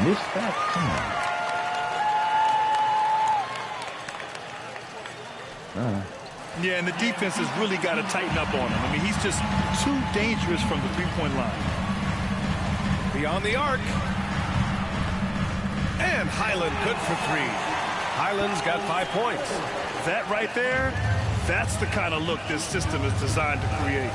[SPEAKER 1] Missed that? Come on.
[SPEAKER 13] Yeah, and the defense has really got to tighten up on him. I mean, he's just too dangerous from the three-point line.
[SPEAKER 10] Beyond the arc. And Highland good for 3. Highland's got 5 points.
[SPEAKER 13] That right there, that's the kind of look this system is designed to create.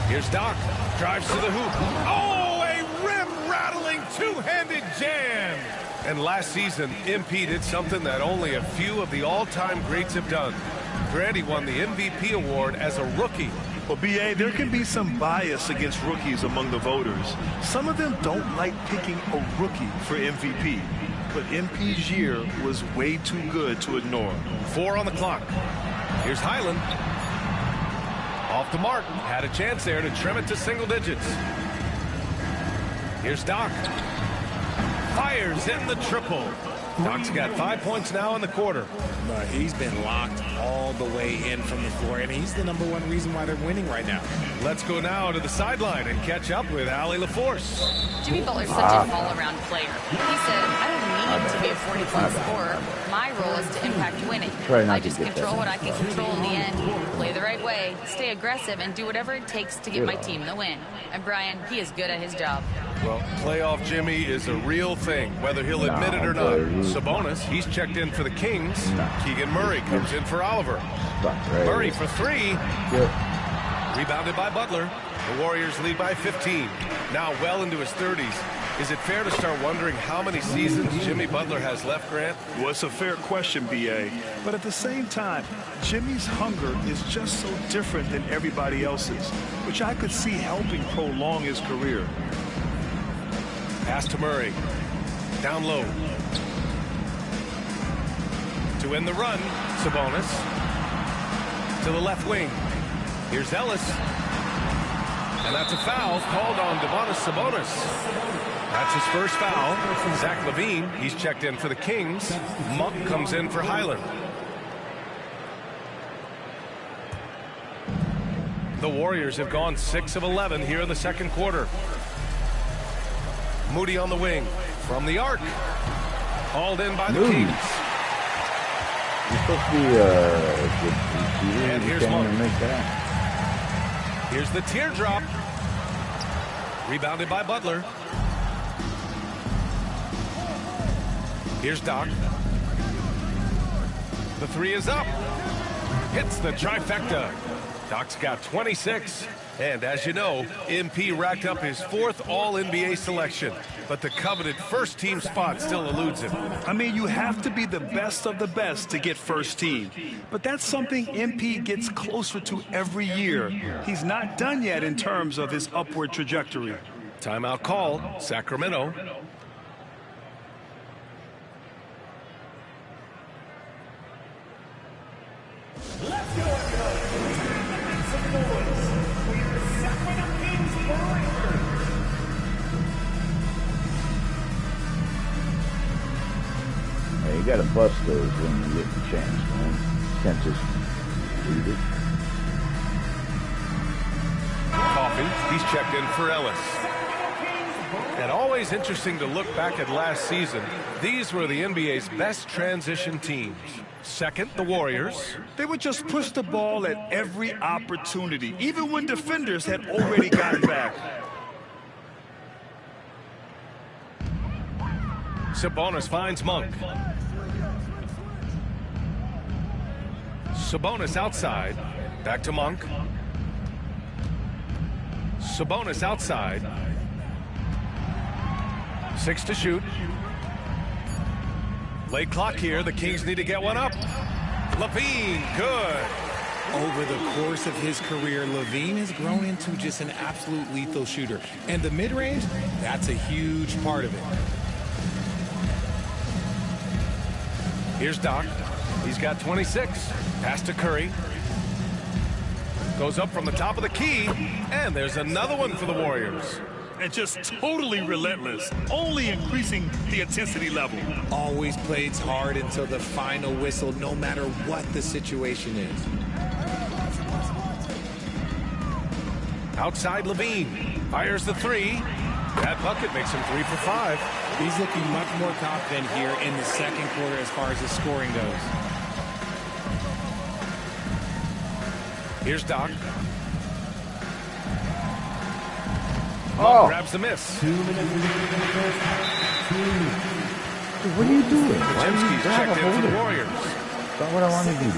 [SPEAKER 10] Here's Doc. Drives to the hoop. Oh, a rim-rattling two-handed jam. And last season, MP did something that only a few of the all-time greats have done. Grady won the MVP award as a rookie.
[SPEAKER 13] Well, B.A., there can be some bias against rookies among the voters. Some of them don't like picking a rookie for MVP. But MP's year was way too good to ignore.
[SPEAKER 10] 4 on the clock. Here's Highland. Off the mark. Had a chance there to trim it to single digits. Here's Doc. Fires in the triple. Doc's got 5 points now in the quarter.
[SPEAKER 11] But he's been locked all the way in from the floor, and he's the #1 reason why they're winning right now.
[SPEAKER 10] Let's go now to the sideline and catch up with Allie LaForce.
[SPEAKER 12] Jimmy Butler's such an all-around player. He said, I don't need to be a 40-point scorer. My role is to impact winning. I just control what I can control in the end. Play the right way, stay aggressive, and do whatever it takes to get my team the win. And Brian, he is good at his job.
[SPEAKER 10] Well, playoff Jimmy is a real thing, whether he'll admit it or not. Sabonis, he's checked in for the Kings. Keegan Murray comes in for Oliver. Murray for 3. Rebounded by Butler. The Warriors lead by 15. Now well into his 30s. Is it fair to start wondering how many seasons Jimmy Butler has left, Grant?
[SPEAKER 13] Well, it's a fair question, B.A. But at the same time, Jimmy's hunger is just so different than everybody else's, which I could see helping prolong his career.
[SPEAKER 10] Pass to Murray. Down low. To end the run, Sabonis. To the left wing. Here's Ellis. And that's a foul called on Domantas Sabonis. That's his first foul. Zach LaVine, he's checked in for the Kings. Monk comes in for Highland. The Warriors have gone 6 of 11 here in the second quarter. Moody on the wing. From the arc. Hauled in by the Kings.
[SPEAKER 1] You're supposed to be good.
[SPEAKER 10] And here's Monk. Here's the teardrop. Rebounded by Butler. Here's Doc. The three is up. Hits the trifecta. Doc's got 26. And as you know, MP racked up his 4th All-NBA selection. But the coveted first-team spot still eludes him.
[SPEAKER 13] I mean, you have to be the best of the best to get first team. But that's something MP gets closer to every year. He's not done yet in terms of his upward trajectory.
[SPEAKER 10] Timeout call, Sacramento.
[SPEAKER 15] Let's go, some boys. We are the Sacramento Kings Warriors.
[SPEAKER 1] Hey, you gotta bust those when you get the chance, man. Can't just read it.
[SPEAKER 10] Coffee, he's checked in for Ellis. And always interesting to look back at last season. These were the NBA's best transition teams. Second, the Warriors.
[SPEAKER 13] They would just push the ball at every opportunity, even when defenders had already gotten back.
[SPEAKER 10] Sabonis finds Monk. Sabonis outside. Back to Monk. Sabonis outside. 6 to shoot. Late clock here. The Kings need to get one up. LaVine, good.
[SPEAKER 11] Over the course of his career, LaVine has grown into just an absolute lethal shooter. And the mid-range, that's a huge part of it.
[SPEAKER 10] Here's Doc. He's got 26. Pass to Curry. Goes up from the top of the key. And there's another one for the Warriors.
[SPEAKER 13] And just totally relentless, only increasing the intensity level.
[SPEAKER 11] Always plays hard until the final whistle, no matter what the situation is.
[SPEAKER 10] Outside LaVine. Fires the three. That bucket makes him 3 for 5.
[SPEAKER 11] He's looking much more confident here in the second quarter as far as his scoring goes.
[SPEAKER 10] Here's Doc.
[SPEAKER 1] Oh.
[SPEAKER 10] Grabs the miss.
[SPEAKER 1] What are you doing? Why are you
[SPEAKER 10] checked in for the Warriors?
[SPEAKER 1] That's what I wanted you to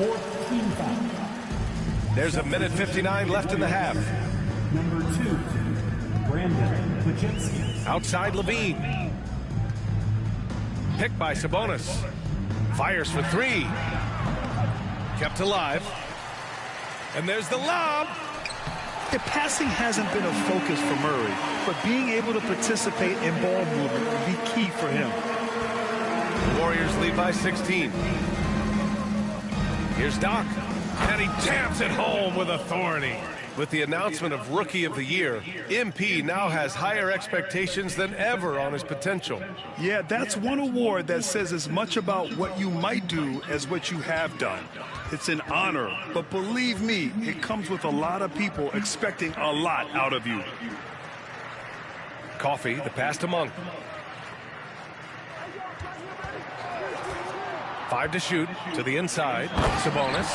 [SPEAKER 1] do.
[SPEAKER 10] There's a minute 59 left in the half.
[SPEAKER 15] Number 2, Brandon Pajemski.
[SPEAKER 10] Outside LaVine. Picked by Sabonis. Fires for 3. Kept alive. And there's the lob.
[SPEAKER 13] If passing hasn't been a focus for Murray, but being able to participate in ball movement will be key for him.
[SPEAKER 10] The Warriors lead by 16. Here's Doc. And he jams it home with authority. With the announcement of Rookie of the Year, MP now has higher expectations than ever on his potential.
[SPEAKER 13] Yeah, that's one award that says as much about what you might do as what you have done. It's an honor, but believe me, it comes with a lot of people expecting a lot out of you.
[SPEAKER 10] Coffee, the pass to Monk. 5 to shoot, to the inside. Sabonis.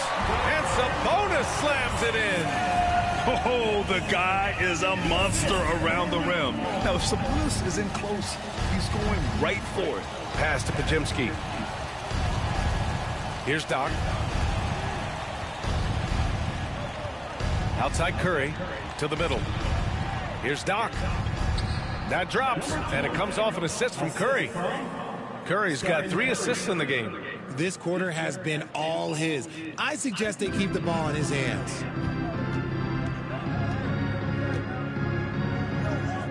[SPEAKER 10] And Sabonis slams it in.
[SPEAKER 13] Oh, the guy is a monster around the rim. Now, if Sabonis is in close, he's going right for it.
[SPEAKER 10] Pass to Pajemski. Here's Doc. Outside Curry to the middle. Here's Doc. That drops, and it comes off an assist from Curry. Curry's got 3 assists in the game.
[SPEAKER 11] This quarter has been all his. I suggest they keep the ball in his hands.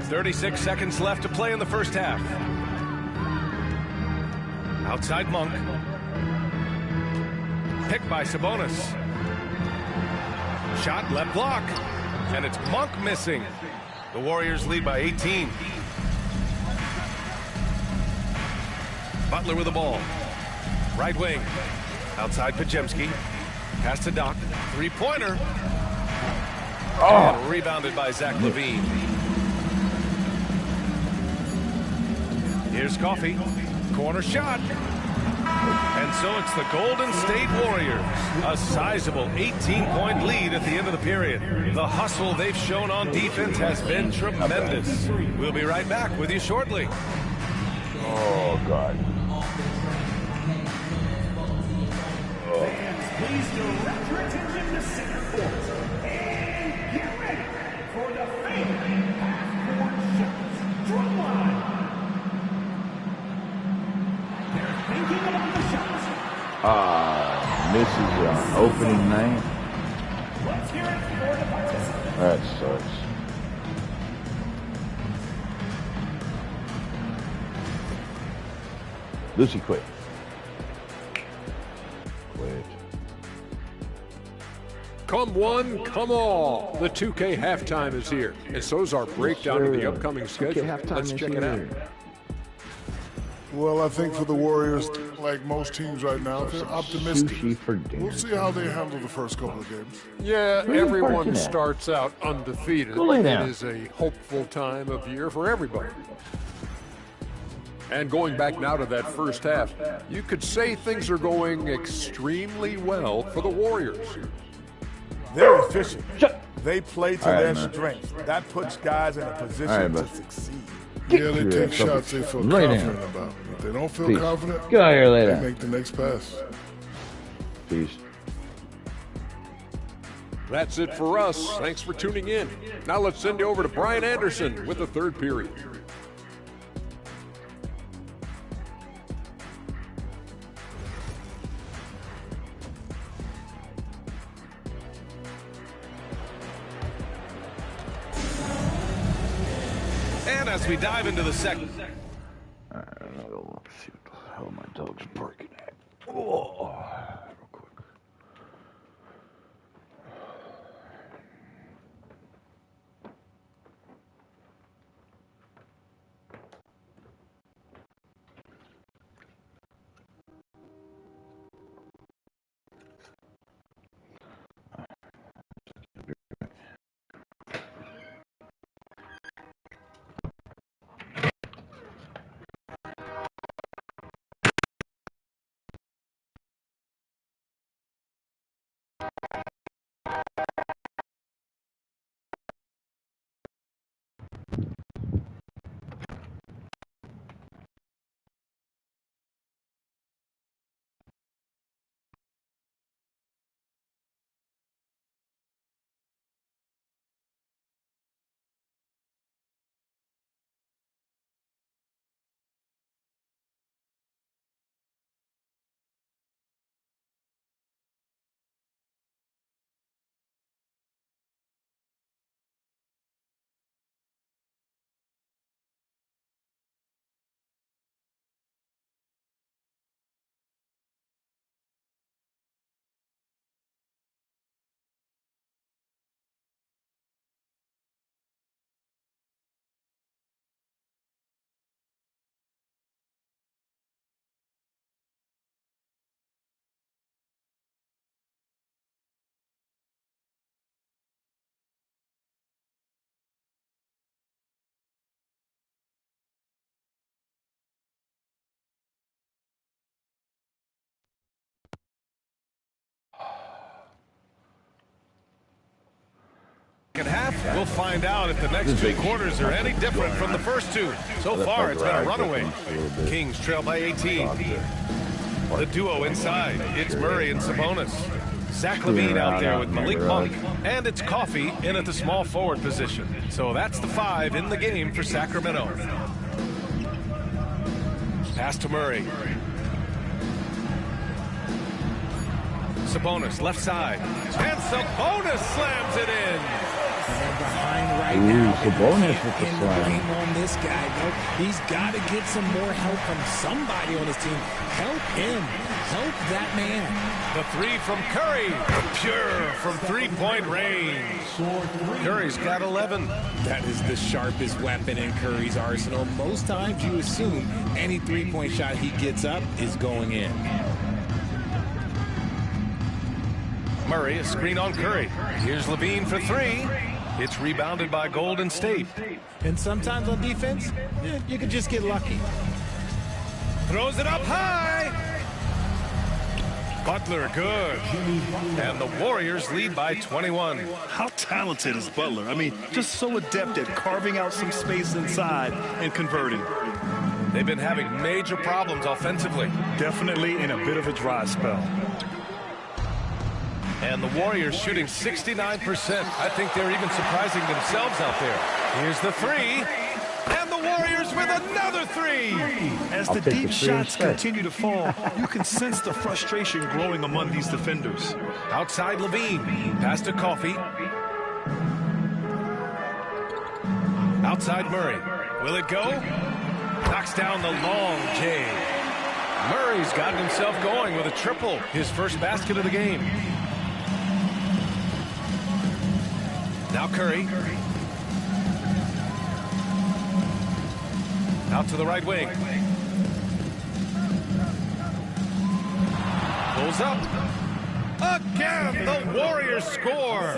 [SPEAKER 10] 36 seconds left to play in the first half. Outside Monk. Picked by Sabonis. Shot left block. And it's Monk missing. The Warriors lead by 18. Butler with the ball. Right wing. Outside Podziemski. Pass to Doc. Three-pointer. And rebounded by Zach LaVine. Here's Coffey. Corner shot. And so it's the Golden State Warriors. A sizable 18-point lead at the end of the period. The hustle they've shown on defense has been tremendous. We'll be right back with you shortly.
[SPEAKER 1] Oh, God.
[SPEAKER 15] Fans, please direct your attention to center court. And get ready for the famous half-court shots. Drum line. They're thinking about the shots.
[SPEAKER 1] Misses on opening night.
[SPEAKER 15] Let's hear it for the participants.
[SPEAKER 1] That sucks. Lucy, quit. Quit.
[SPEAKER 16] Come one, come all. The 2K halftime is here, and so is our breakdown of the upcoming schedule. Let's check it out.
[SPEAKER 17] Well, I think for the Warriors, like most teams right now, they're optimistic. We'll see how they handle the first couple of games.
[SPEAKER 16] Yeah, everyone starts out undefeated.
[SPEAKER 1] Go lay
[SPEAKER 16] It
[SPEAKER 1] down.
[SPEAKER 16] is a hopeful time of year for everybody. And going back now to that first half, you could say things are going extremely well for the Warriors.
[SPEAKER 6] They're efficient. They play to
[SPEAKER 1] All right,
[SPEAKER 6] their
[SPEAKER 1] man.
[SPEAKER 6] strengths. That puts guys in a position
[SPEAKER 1] All right,
[SPEAKER 6] to
[SPEAKER 1] bud.
[SPEAKER 6] succeed.
[SPEAKER 17] Yeah, they take shots they feel
[SPEAKER 1] Lay down.
[SPEAKER 17] confident about. If they don't feel
[SPEAKER 1] Peace.
[SPEAKER 17] confident,
[SPEAKER 1] Get out here, lay
[SPEAKER 17] they
[SPEAKER 1] down.
[SPEAKER 17] make the next pass.
[SPEAKER 1] Peace.
[SPEAKER 16] That's it for us. Thanks for tuning in. Now let's send you over to Brian Anderson with the third period.
[SPEAKER 10] And as we dive into the second.
[SPEAKER 1] All right, I'll see what the hell my dog's barking at. Oh.
[SPEAKER 10] Second half, we'll find out if the next two quarters are any different from the first two. So far, it's been a runaway. Kings trail by 18. The duo inside, it's Murray and Sabonis. Zach LaVine out there with Malik Monk. And it's Coffey in at the small forward position. So that's the 5 in the game for Sacramento. Pass to Murray. Sabonis, left side. And Sabonis slams it in.
[SPEAKER 11] And they're behind right
[SPEAKER 1] Ooh,
[SPEAKER 11] now.
[SPEAKER 1] Sabonis with the
[SPEAKER 11] And
[SPEAKER 1] slam.
[SPEAKER 11] blame on this guy, though. He's got to get some more help from somebody on his team. Help him. Help that man.
[SPEAKER 10] The three from Curry. Pure from three-point range. Curry's got 11.
[SPEAKER 11] That is the sharpest weapon in Curry's arsenal. Most times you assume any three-point shot he gets up is going in.
[SPEAKER 10] Murray, a screen on Curry. Here's Levine for three. It's rebounded by Golden State.
[SPEAKER 11] And sometimes on defense, you can just get lucky.
[SPEAKER 10] Throws it up high. Butler, good. And the Warriors lead by 21.
[SPEAKER 13] How talented is Butler? I mean, just so adept at carving out some space inside and converting.
[SPEAKER 10] They've been having major problems offensively.
[SPEAKER 13] Definitely in a bit of a dry spell.
[SPEAKER 10] And the Warriors shooting 69%. I think they're even surprising themselves out there. Here's the three. And the Warriors with another three.
[SPEAKER 13] As the deep shots continue to fall, you can sense the frustration growing among these defenders.
[SPEAKER 10] Outside Levine. Pass to Coffey. Outside Murray. Will it go? Knocks down the long J. Murray's gotten himself going with a triple. His first basket of the game. Now Curry. Out to the right wing. Pulls up. Again, the Warriors score.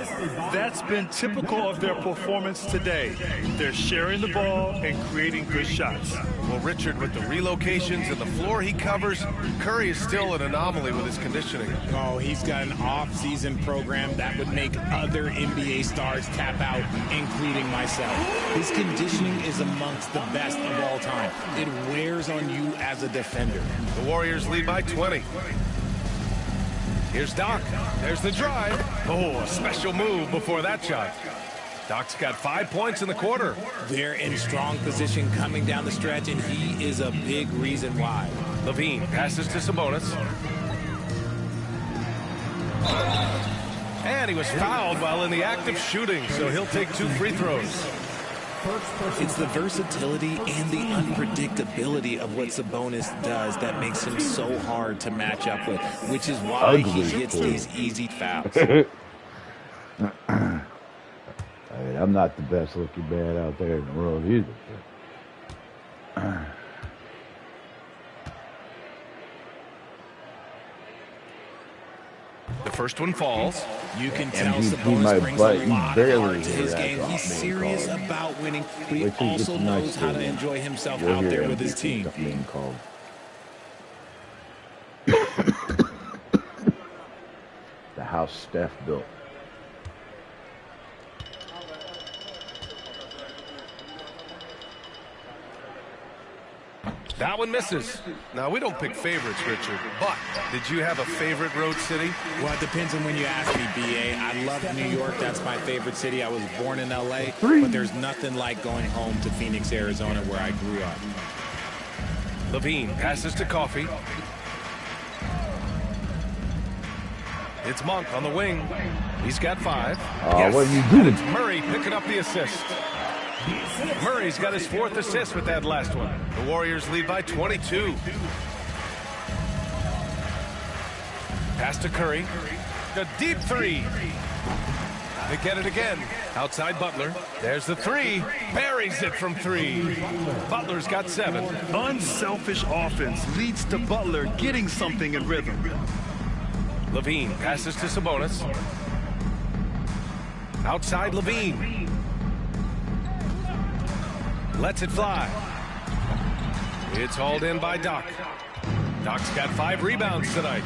[SPEAKER 13] That's been typical of their performance today. They're sharing the ball and creating good shots.
[SPEAKER 10] Well, Richard, with the relocations and the floor he covers, Curry is still an anomaly with his conditioning.
[SPEAKER 11] Oh, he's got an off-season program that would make other NBA stars tap out, including myself. His conditioning is amongst the best of all time. It wears on you as a defender.
[SPEAKER 10] The Warriors lead by 20. Here's Doc. There's the drive. Oh, a special move before that shot. Doc's got 5 points in the quarter.
[SPEAKER 11] They're in strong position coming down the stretch, and he is a big reason why.
[SPEAKER 10] Levine passes to Sabonis. And he was fouled while in the act of shooting, so he'll take 2 free throws.
[SPEAKER 11] It's the versatility and the unpredictability of what Sabonis does that makes him so hard to match up with, which is why he gets these easy fouls.
[SPEAKER 1] I mean, I'm not the best looking man out there in the world either.
[SPEAKER 10] The first one falls.
[SPEAKER 11] You can tell Sabonis brings a lot of heart to his game. He's serious about winning, but he also knows how to enjoy himself out there with his team.
[SPEAKER 1] The house Steph built.
[SPEAKER 10] That one misses. Now, we don't pick favorites, Richard, but did you have a favorite road city?
[SPEAKER 11] Well, it depends on when you ask me, B.A. I love New York. That's my favorite city. I was born in L.A., but there's nothing like going home to Phoenix, Arizona, where I grew up.
[SPEAKER 10] Levine passes to Coffey. It's Monk on the wing. He's got 5.
[SPEAKER 1] Yes. What are you doing?
[SPEAKER 10] It's Murray picking up the assist. Murray's got his 4th assist with that last one. The Warriors lead by 22. Pass to Curry. The deep 3. They get it again. Outside Butler. There's the 3. Buries it from 3. Butler's got 7.
[SPEAKER 13] Unselfish offense leads to Butler getting something in rhythm.
[SPEAKER 10] Levine passes to Sabonis. Outside Levine. Lets it fly. It's hauled in by Doc. Doc's got 5 rebounds tonight.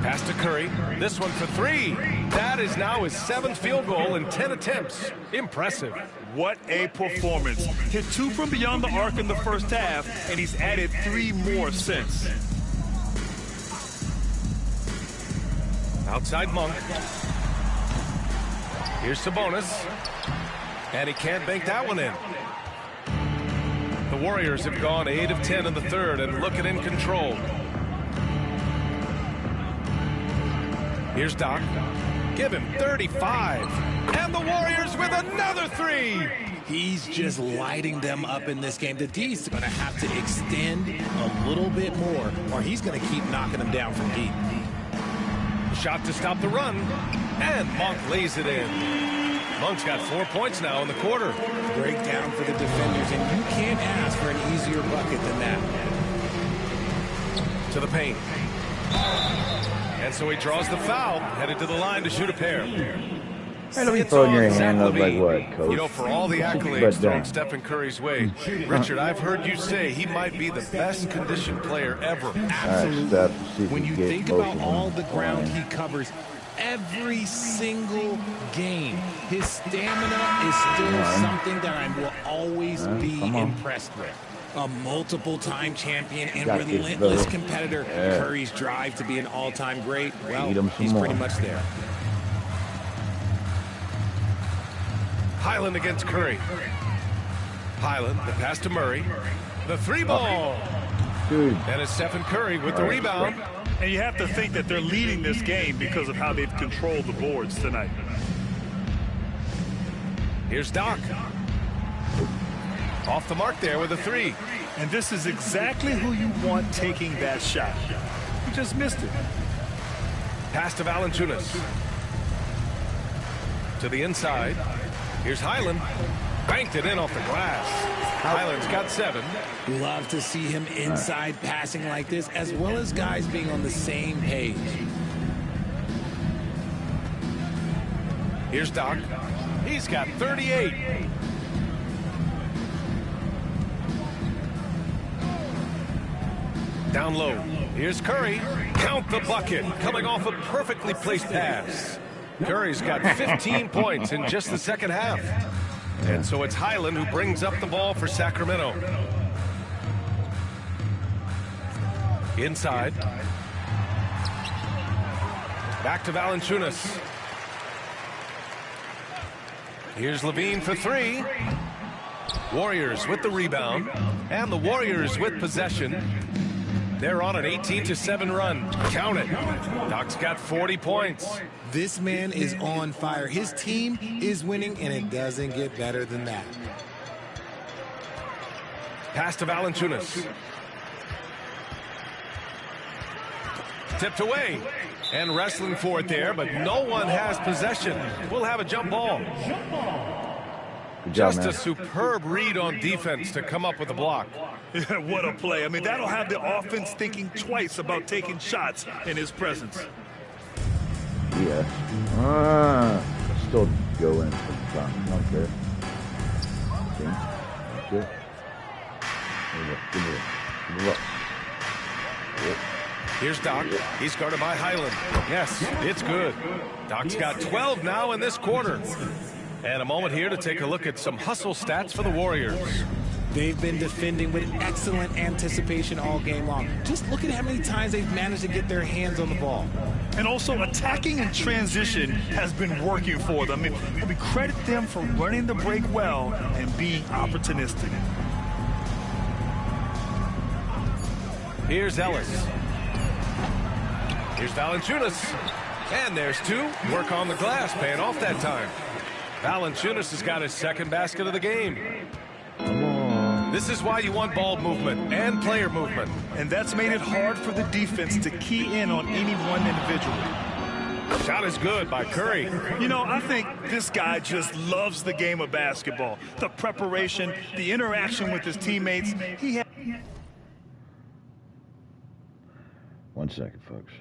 [SPEAKER 10] Pass to Curry. This one for 3. That is now his 7th field goal in 10 attempts. Impressive.
[SPEAKER 13] What a performance. Hit 2 from beyond the arc in the first half, and he's added 3 more since.
[SPEAKER 10] Outside Monk. Here's Sabonis. And he can't bank that one in. The Warriors have gone 8 of 10 in the third and looking in control. Here's Doc. Give him 35. And the Warriors with another 3.
[SPEAKER 11] He's just lighting them up in this game. The D's going to have to extend a little bit more, or he's going to keep knocking them down from deep.
[SPEAKER 10] Shot to stop the run, and Monk lays it in. Monk's got 4 points now in the quarter.
[SPEAKER 11] Breakdown for the defenders, and you can't ask for an easier bucket than that.
[SPEAKER 10] To the paint. And so he draws the foul, headed to the line to shoot a pair.
[SPEAKER 1] Hey, don't be throwing your hand up like what, Coach?
[SPEAKER 10] You know, for all the accolades thrown Stephen Curry's way, Richard, I've heard you say he might be the best conditioned player ever.
[SPEAKER 11] Absolutely. When you think about all the ground he covers every single game, his stamina is still something that I will always be impressed with. A multiple-time champion and relentless competitor. Curry's drive to be an all-time great, well, he's pretty much there.
[SPEAKER 10] Highland against Curry. Highland, the pass to Murray. The 3-ball. And it's Stephen Curry with the rebound.
[SPEAKER 13] And you have to think that they're leading this game because of how they've controlled the boards tonight.
[SPEAKER 10] Here's Doc. Off the mark there with a 3.
[SPEAKER 13] And this is exactly who you want taking that shot. He just missed it.
[SPEAKER 10] Pass to Valanciunas. To the inside. Here's Highland. Banked it in off the glass. Highland's got 7.
[SPEAKER 11] Love to see him inside passing like this, as well as guys being on the same page.
[SPEAKER 10] Here's Doc. He's got 38. Down low. Here's Curry. Count the bucket. Coming off a perfectly placed pass. Curry's got 15 points in just the second half. And so it's Highland who brings up the ball for Sacramento. Inside. Back to Valanciunas. Here's Levine for 3. Warriors with the rebound. And the Warriors with possession. They're on an 18-7 run. Count it. Doc's got 40 points.
[SPEAKER 11] This man is on fire. His team is winning, and it doesn't get better than that.
[SPEAKER 10] Pass to Valanciunas. Tipped away. And wrestling for it there, but no one has possession. We'll have a jump ball.
[SPEAKER 1] Good job,
[SPEAKER 10] Just
[SPEAKER 1] man.
[SPEAKER 10] a superb read on defense to come up with a block.
[SPEAKER 13] What a play. I mean, that'll have the offense thinking twice about taking shots in his presence.
[SPEAKER 1] Yeah. Still go in sometime. Not there. Okay. That's it. Give me it.
[SPEAKER 10] Here's Doc. He's guarded by Highland. Yes, it's good. Doc's got 12 now in this quarter. And a moment here to take a look at some hustle stats for the Warriors.
[SPEAKER 11] They've been defending with excellent anticipation all game long. Just look at how many times they've managed to get their hands on the ball.
[SPEAKER 13] And also attacking in transition has been working for them. I mean, we credit them for running the break well and being opportunistic.
[SPEAKER 10] Here's Ellis. Here's Valanciunas. And there's 2. Work on the glass, paying off that time. Valanciunas has got his second basket of the game. This is why you want ball movement and player movement.
[SPEAKER 13] And that's made it hard for the defense to key in on any one individual.
[SPEAKER 10] Shot is good by Curry.
[SPEAKER 13] You know, I think this guy just loves the game of basketball. The preparation, the interaction with his teammates. He had
[SPEAKER 1] 1 second, folks.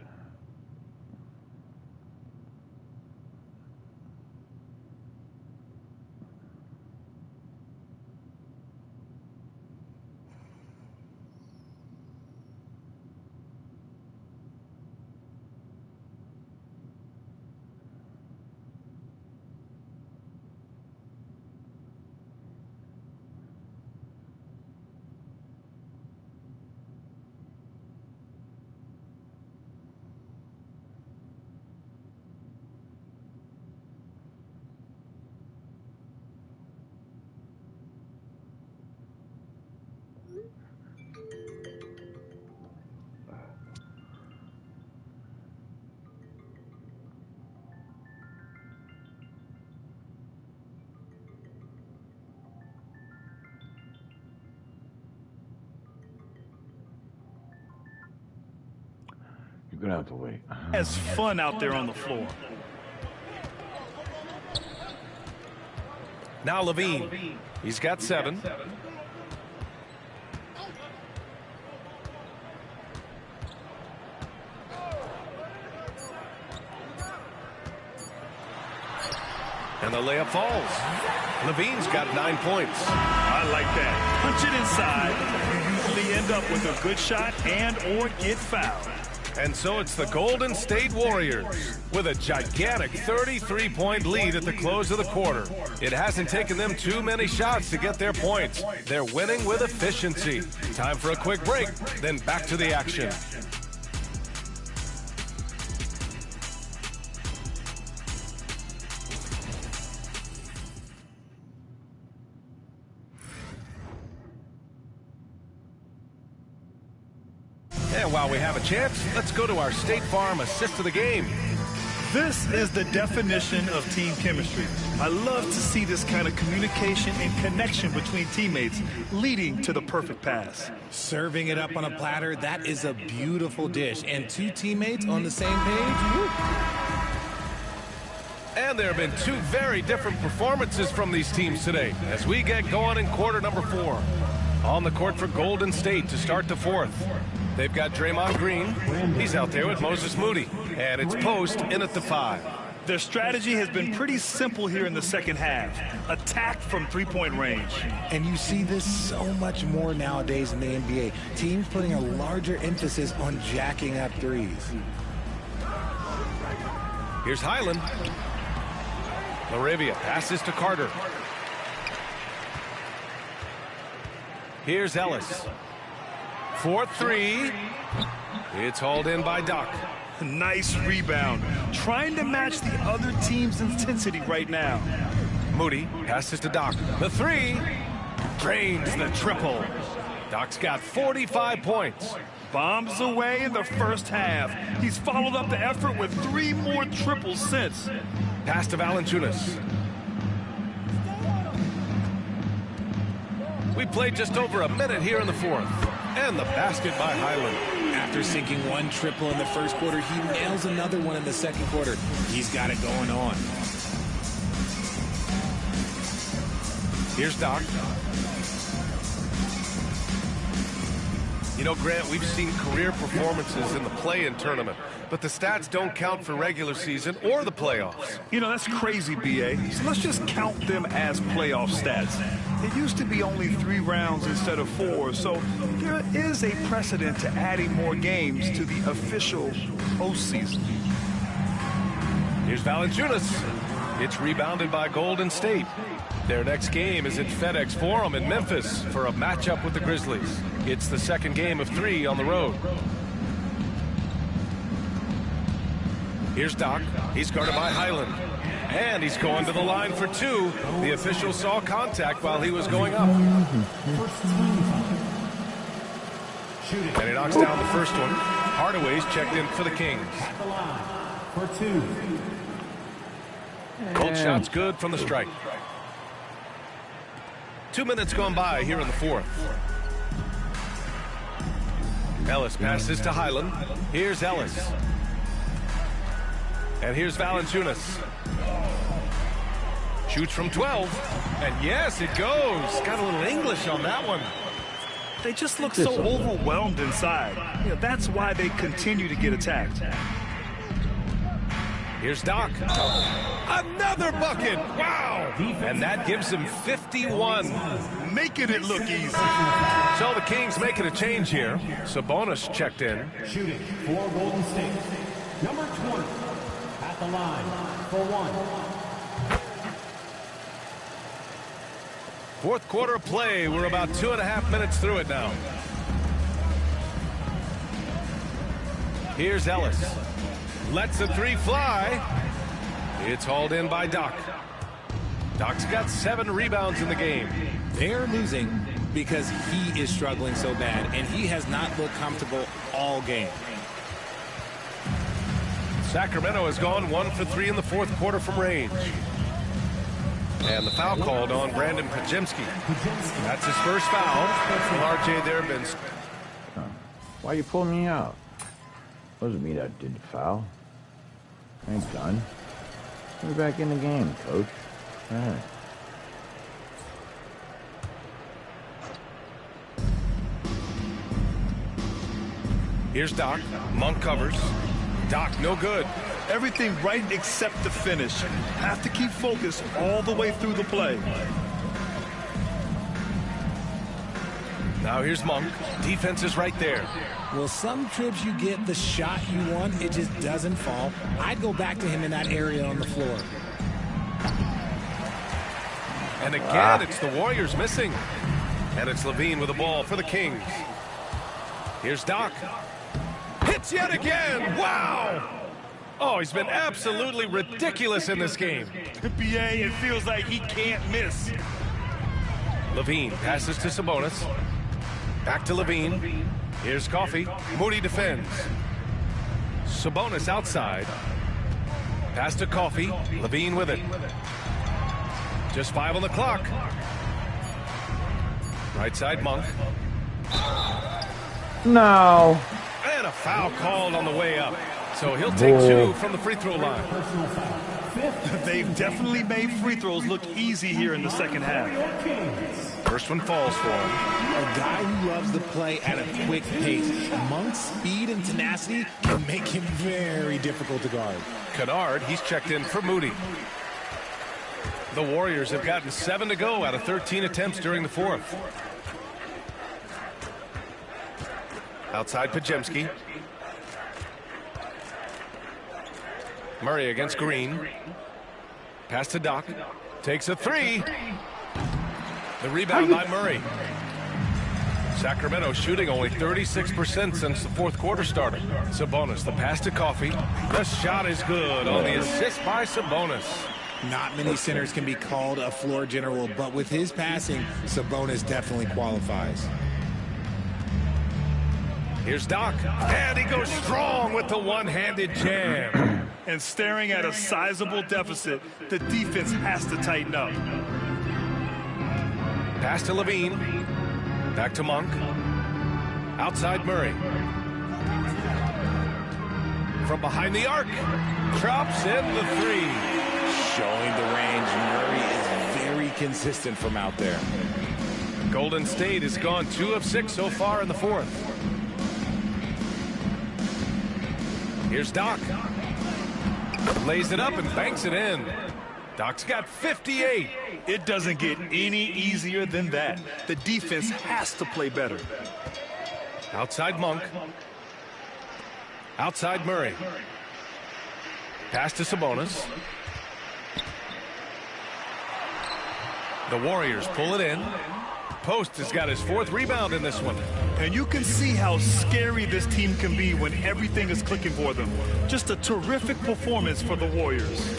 [SPEAKER 1] You're going to have to wait.
[SPEAKER 13] Has fun out there on the floor.
[SPEAKER 10] Now Levine. He's got 7. And the layup falls. Levine's got 9 points.
[SPEAKER 13] I like that. Punch it inside. You usually end up with a good shot and or get fouled.
[SPEAKER 10] And so it's the Golden State Warriors with a gigantic 33-point lead at the close of the quarter. It hasn't taken them too many shots to get their points. They're winning with efficiency. Time for a quick break, then back to the action. And while we have a chance, let's go to our State Farm assist of the game.
[SPEAKER 13] This is the definition of team chemistry. I love to see this kind of communication and connection between teammates leading to the perfect pass.
[SPEAKER 11] Serving it up on a platter, that is a beautiful dish. And 2 teammates on the same page. Woo.
[SPEAKER 10] And there have been 2 very different performances from these teams today as we get going in quarter number 4. On the court for Golden State to start the 4th. They've got Draymond Green. He's out there with Moses Moody. And it's Post in at the 5.
[SPEAKER 13] Their strategy has been pretty simple here in the second half. Attack from 3-point range.
[SPEAKER 11] And you see this so much more nowadays in the NBA. Teams putting a larger emphasis on jacking up threes.
[SPEAKER 10] Here's Highland. Laravia passes to Carter. Here's Ellis. 4-3. It's hauled in by Doc.
[SPEAKER 13] Nice rebound. Trying to match the other team's intensity right now.
[SPEAKER 10] Moody passes to Doc. The 3. Drains the triple. Doc's got 45 points.
[SPEAKER 13] Bombs away in the first half. He's followed up the effort with 3 more triples since.
[SPEAKER 10] Pass to Valanciunas. We played just over a minute here in the 4th. And the basket by Highland.
[SPEAKER 11] After sinking 1 triple in the first quarter, he nails another one in the second quarter. He's got it going on.
[SPEAKER 10] Here's Doc. You know, Grant, we've seen career performances in the play-in tournament, but the stats don't count for regular season or the playoffs.
[SPEAKER 13] You know, that's crazy, B.A. So let's just count them as playoff stats. It used to be only 3 rounds instead of 4, so there is a precedent to adding more games to the official postseason.
[SPEAKER 10] Here's Valanciunas. It's rebounded by Golden State. Their next game is at FedEx Forum in Memphis for a matchup with the Grizzlies. It's the second game of 3 on the road. Here's Doc. He's guarded by Highland. And he's going to the line for 2. The official saw contact while he was going up. And he knocks down the first one. Hardaway's checked in for the Kings.
[SPEAKER 15] For 2.
[SPEAKER 10] Cold shot's good from the strike. 2 minutes gone by here in the 4th. Ellis passes to Highland. Here's Ellis. And here's Valanciunas. Shoots from 12. And yes, it goes. Got a little English on that one.
[SPEAKER 13] They just look so overwhelmed inside. You know, that's why they continue to get attacked.
[SPEAKER 10] Here's Doc. Another bucket. Wow. And that gives him 51.
[SPEAKER 13] Making it look easy.
[SPEAKER 10] So the Kings making a change here. Sabonis checked in.
[SPEAKER 15] Shooting for Golden State. Number 20 at the line for 1.
[SPEAKER 10] 4th quarter of play. We're about 2.5 minutes through it now. Here's Ellis. Lets the 3 fly. It's hauled in by Doc. Doc's got 7 rebounds in the game.
[SPEAKER 11] They're losing because he is struggling so bad, and he has not looked comfortable all game.
[SPEAKER 10] Sacramento has gone 1 for 3 in the 4th quarter from range. And the foul called on Brandon Podziemski. That's his first foul. Well, RJ, there have been...
[SPEAKER 1] Why you pulling me out? Wasn't me that did the foul. I ain't done. We're back in the game, coach. All right.
[SPEAKER 10] Here's Doc. Monk covers. Doc, no good.
[SPEAKER 13] Everything right except the finish. Have to keep focused all the way through the play.
[SPEAKER 10] Now here's Monk. Defense is right there.
[SPEAKER 11] Well, some trips you get the shot you want, it just doesn't fall. I'd go back to him in that area on the floor.
[SPEAKER 10] And again, it's the Warriors missing. And it's Levine with the ball for the Kings. Here's Doc. Hits yet again. Wow. Oh, he's been absolutely ridiculous in this game.
[SPEAKER 13] BA, it feels like he can't miss.
[SPEAKER 10] Levine passes to Sabonis. Back to Levine. Here's Coffey. Moody defends. Sabonis outside. Pass to Coffey. Levine with it. Just 5 on the clock. Right side, Monk.
[SPEAKER 1] No.
[SPEAKER 10] And a foul called on the way up. So he'll take 2 from the free throw line.
[SPEAKER 13] They've definitely made free throws look easy here in the second half.
[SPEAKER 10] First one falls for him.
[SPEAKER 11] A guy who loves to play at a quick pace. Monk's speed and tenacity can make him very difficult to guard.
[SPEAKER 10] Kennard, he's checked in for Moody. The Warriors have gotten 7 to go out of 13 attempts during the fourth. Outside Podziemski. Murray against Green. Pass to Doc. Takes a 3. The rebound by Murray. Sacramento shooting only 36% since the fourth quarter started. Sabonis, the pass to Coffey. The shot is good on the assist by Sabonis.
[SPEAKER 11] Not many centers can be called a floor general, but with his passing, Sabonis definitely qualifies.
[SPEAKER 10] Here's Doc, and he goes strong with the one-handed jam.
[SPEAKER 13] And staring at a sizable deficit, the defense has to tighten up.
[SPEAKER 10] Pass to Levine. Back to Monk. Outside Murray. From behind the arc. Drops in the 3.
[SPEAKER 11] Showing the range, Murray is very consistent from out there.
[SPEAKER 10] Golden State has gone 2 of 6 so far in the fourth. Here's Doc. Lays it up and banks it in. Doc's got 58.
[SPEAKER 13] It doesn't get any easier than that. The defense has to play better.
[SPEAKER 10] Outside Monk. Outside Murray. Pass to Sabonis. The Warriors pull it in. Post has got his 4th rebound in this one.
[SPEAKER 13] And you can see how scary this team can be when everything is clicking for them. Just a terrific performance for the Warriors.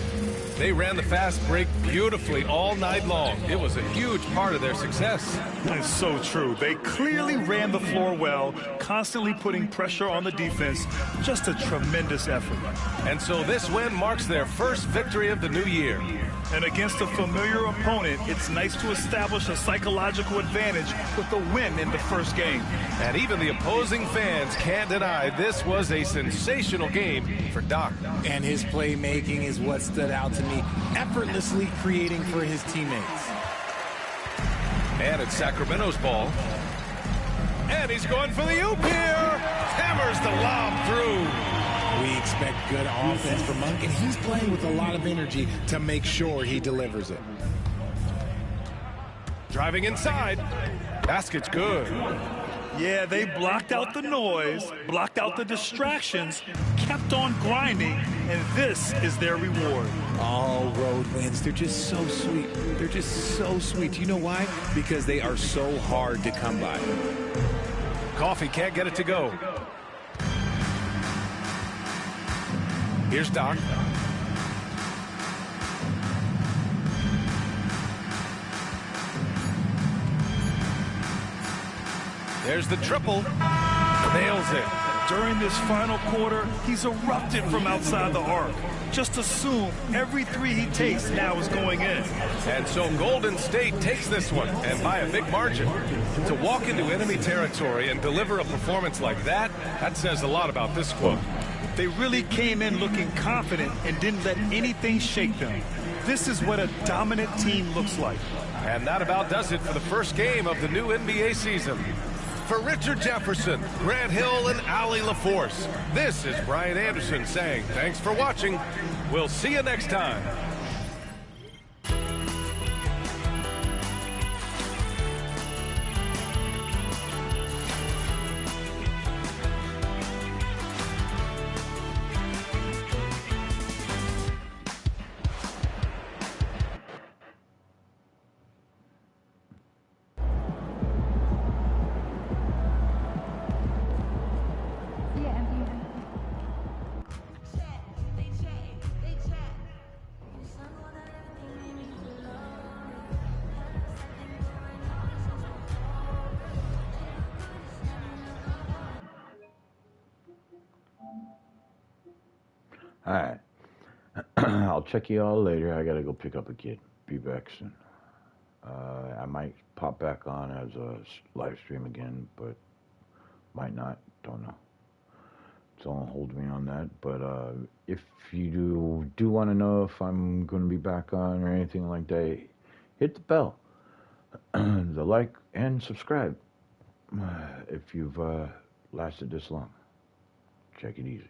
[SPEAKER 10] They ran the fast break beautifully all night long. It was a huge part of their success.
[SPEAKER 13] That's so true. They clearly ran the floor well, constantly putting pressure on the defense. Just a tremendous effort.
[SPEAKER 10] And so this win marks their first victory of the new year.
[SPEAKER 13] And against a familiar opponent, it's nice to establish a psychological advantage with a win in the first game.
[SPEAKER 10] And even the opposing fans can't deny this was a sensational game for Doc.
[SPEAKER 11] And his playmaking is what stood out to me, effortlessly creating for his teammates.
[SPEAKER 10] And it's Sacramento's ball. And he's going for the oop here. Hammers the lob through.
[SPEAKER 11] We expect good offense from Monk, and he's playing with a lot of energy to make sure he delivers it.
[SPEAKER 10] Driving inside. Basket's good.
[SPEAKER 13] Yeah, they blocked out the noise, blocked out the distractions, kept on grinding, and this is their reward.
[SPEAKER 11] All road wins, they're just so sweet. They're just so sweet. You know why? Because they are so hard to come by.
[SPEAKER 10] Coffey can't get it to go. Here's Doc. There's the triple. Nails it.
[SPEAKER 13] During this final quarter, he's erupted from outside the arc. Just assume every 3 he takes now is going in.
[SPEAKER 10] And so Golden State takes this one, and by a big margin. To walk into enemy territory and deliver a performance like that, that says a lot about this squad.
[SPEAKER 13] They really came in looking confident and didn't let anything shake them. This is what a dominant team looks like.
[SPEAKER 10] And that about does it for the first game of the new NBA season. For Richard Jefferson, Grant Hill, and Allie LaForce, this is Brian Anderson saying thanks for watching. We'll see you next time.
[SPEAKER 1] Alright. I'll check you all later. I gotta go pick up a kid. Be back soon. I might pop back on as a live stream again, but might not. Don't know. Don't hold me on that. But if you do want to know if I'm going to be back on or anything like that, hit the bell, the like, and subscribe if you've lasted this long. Check it easy.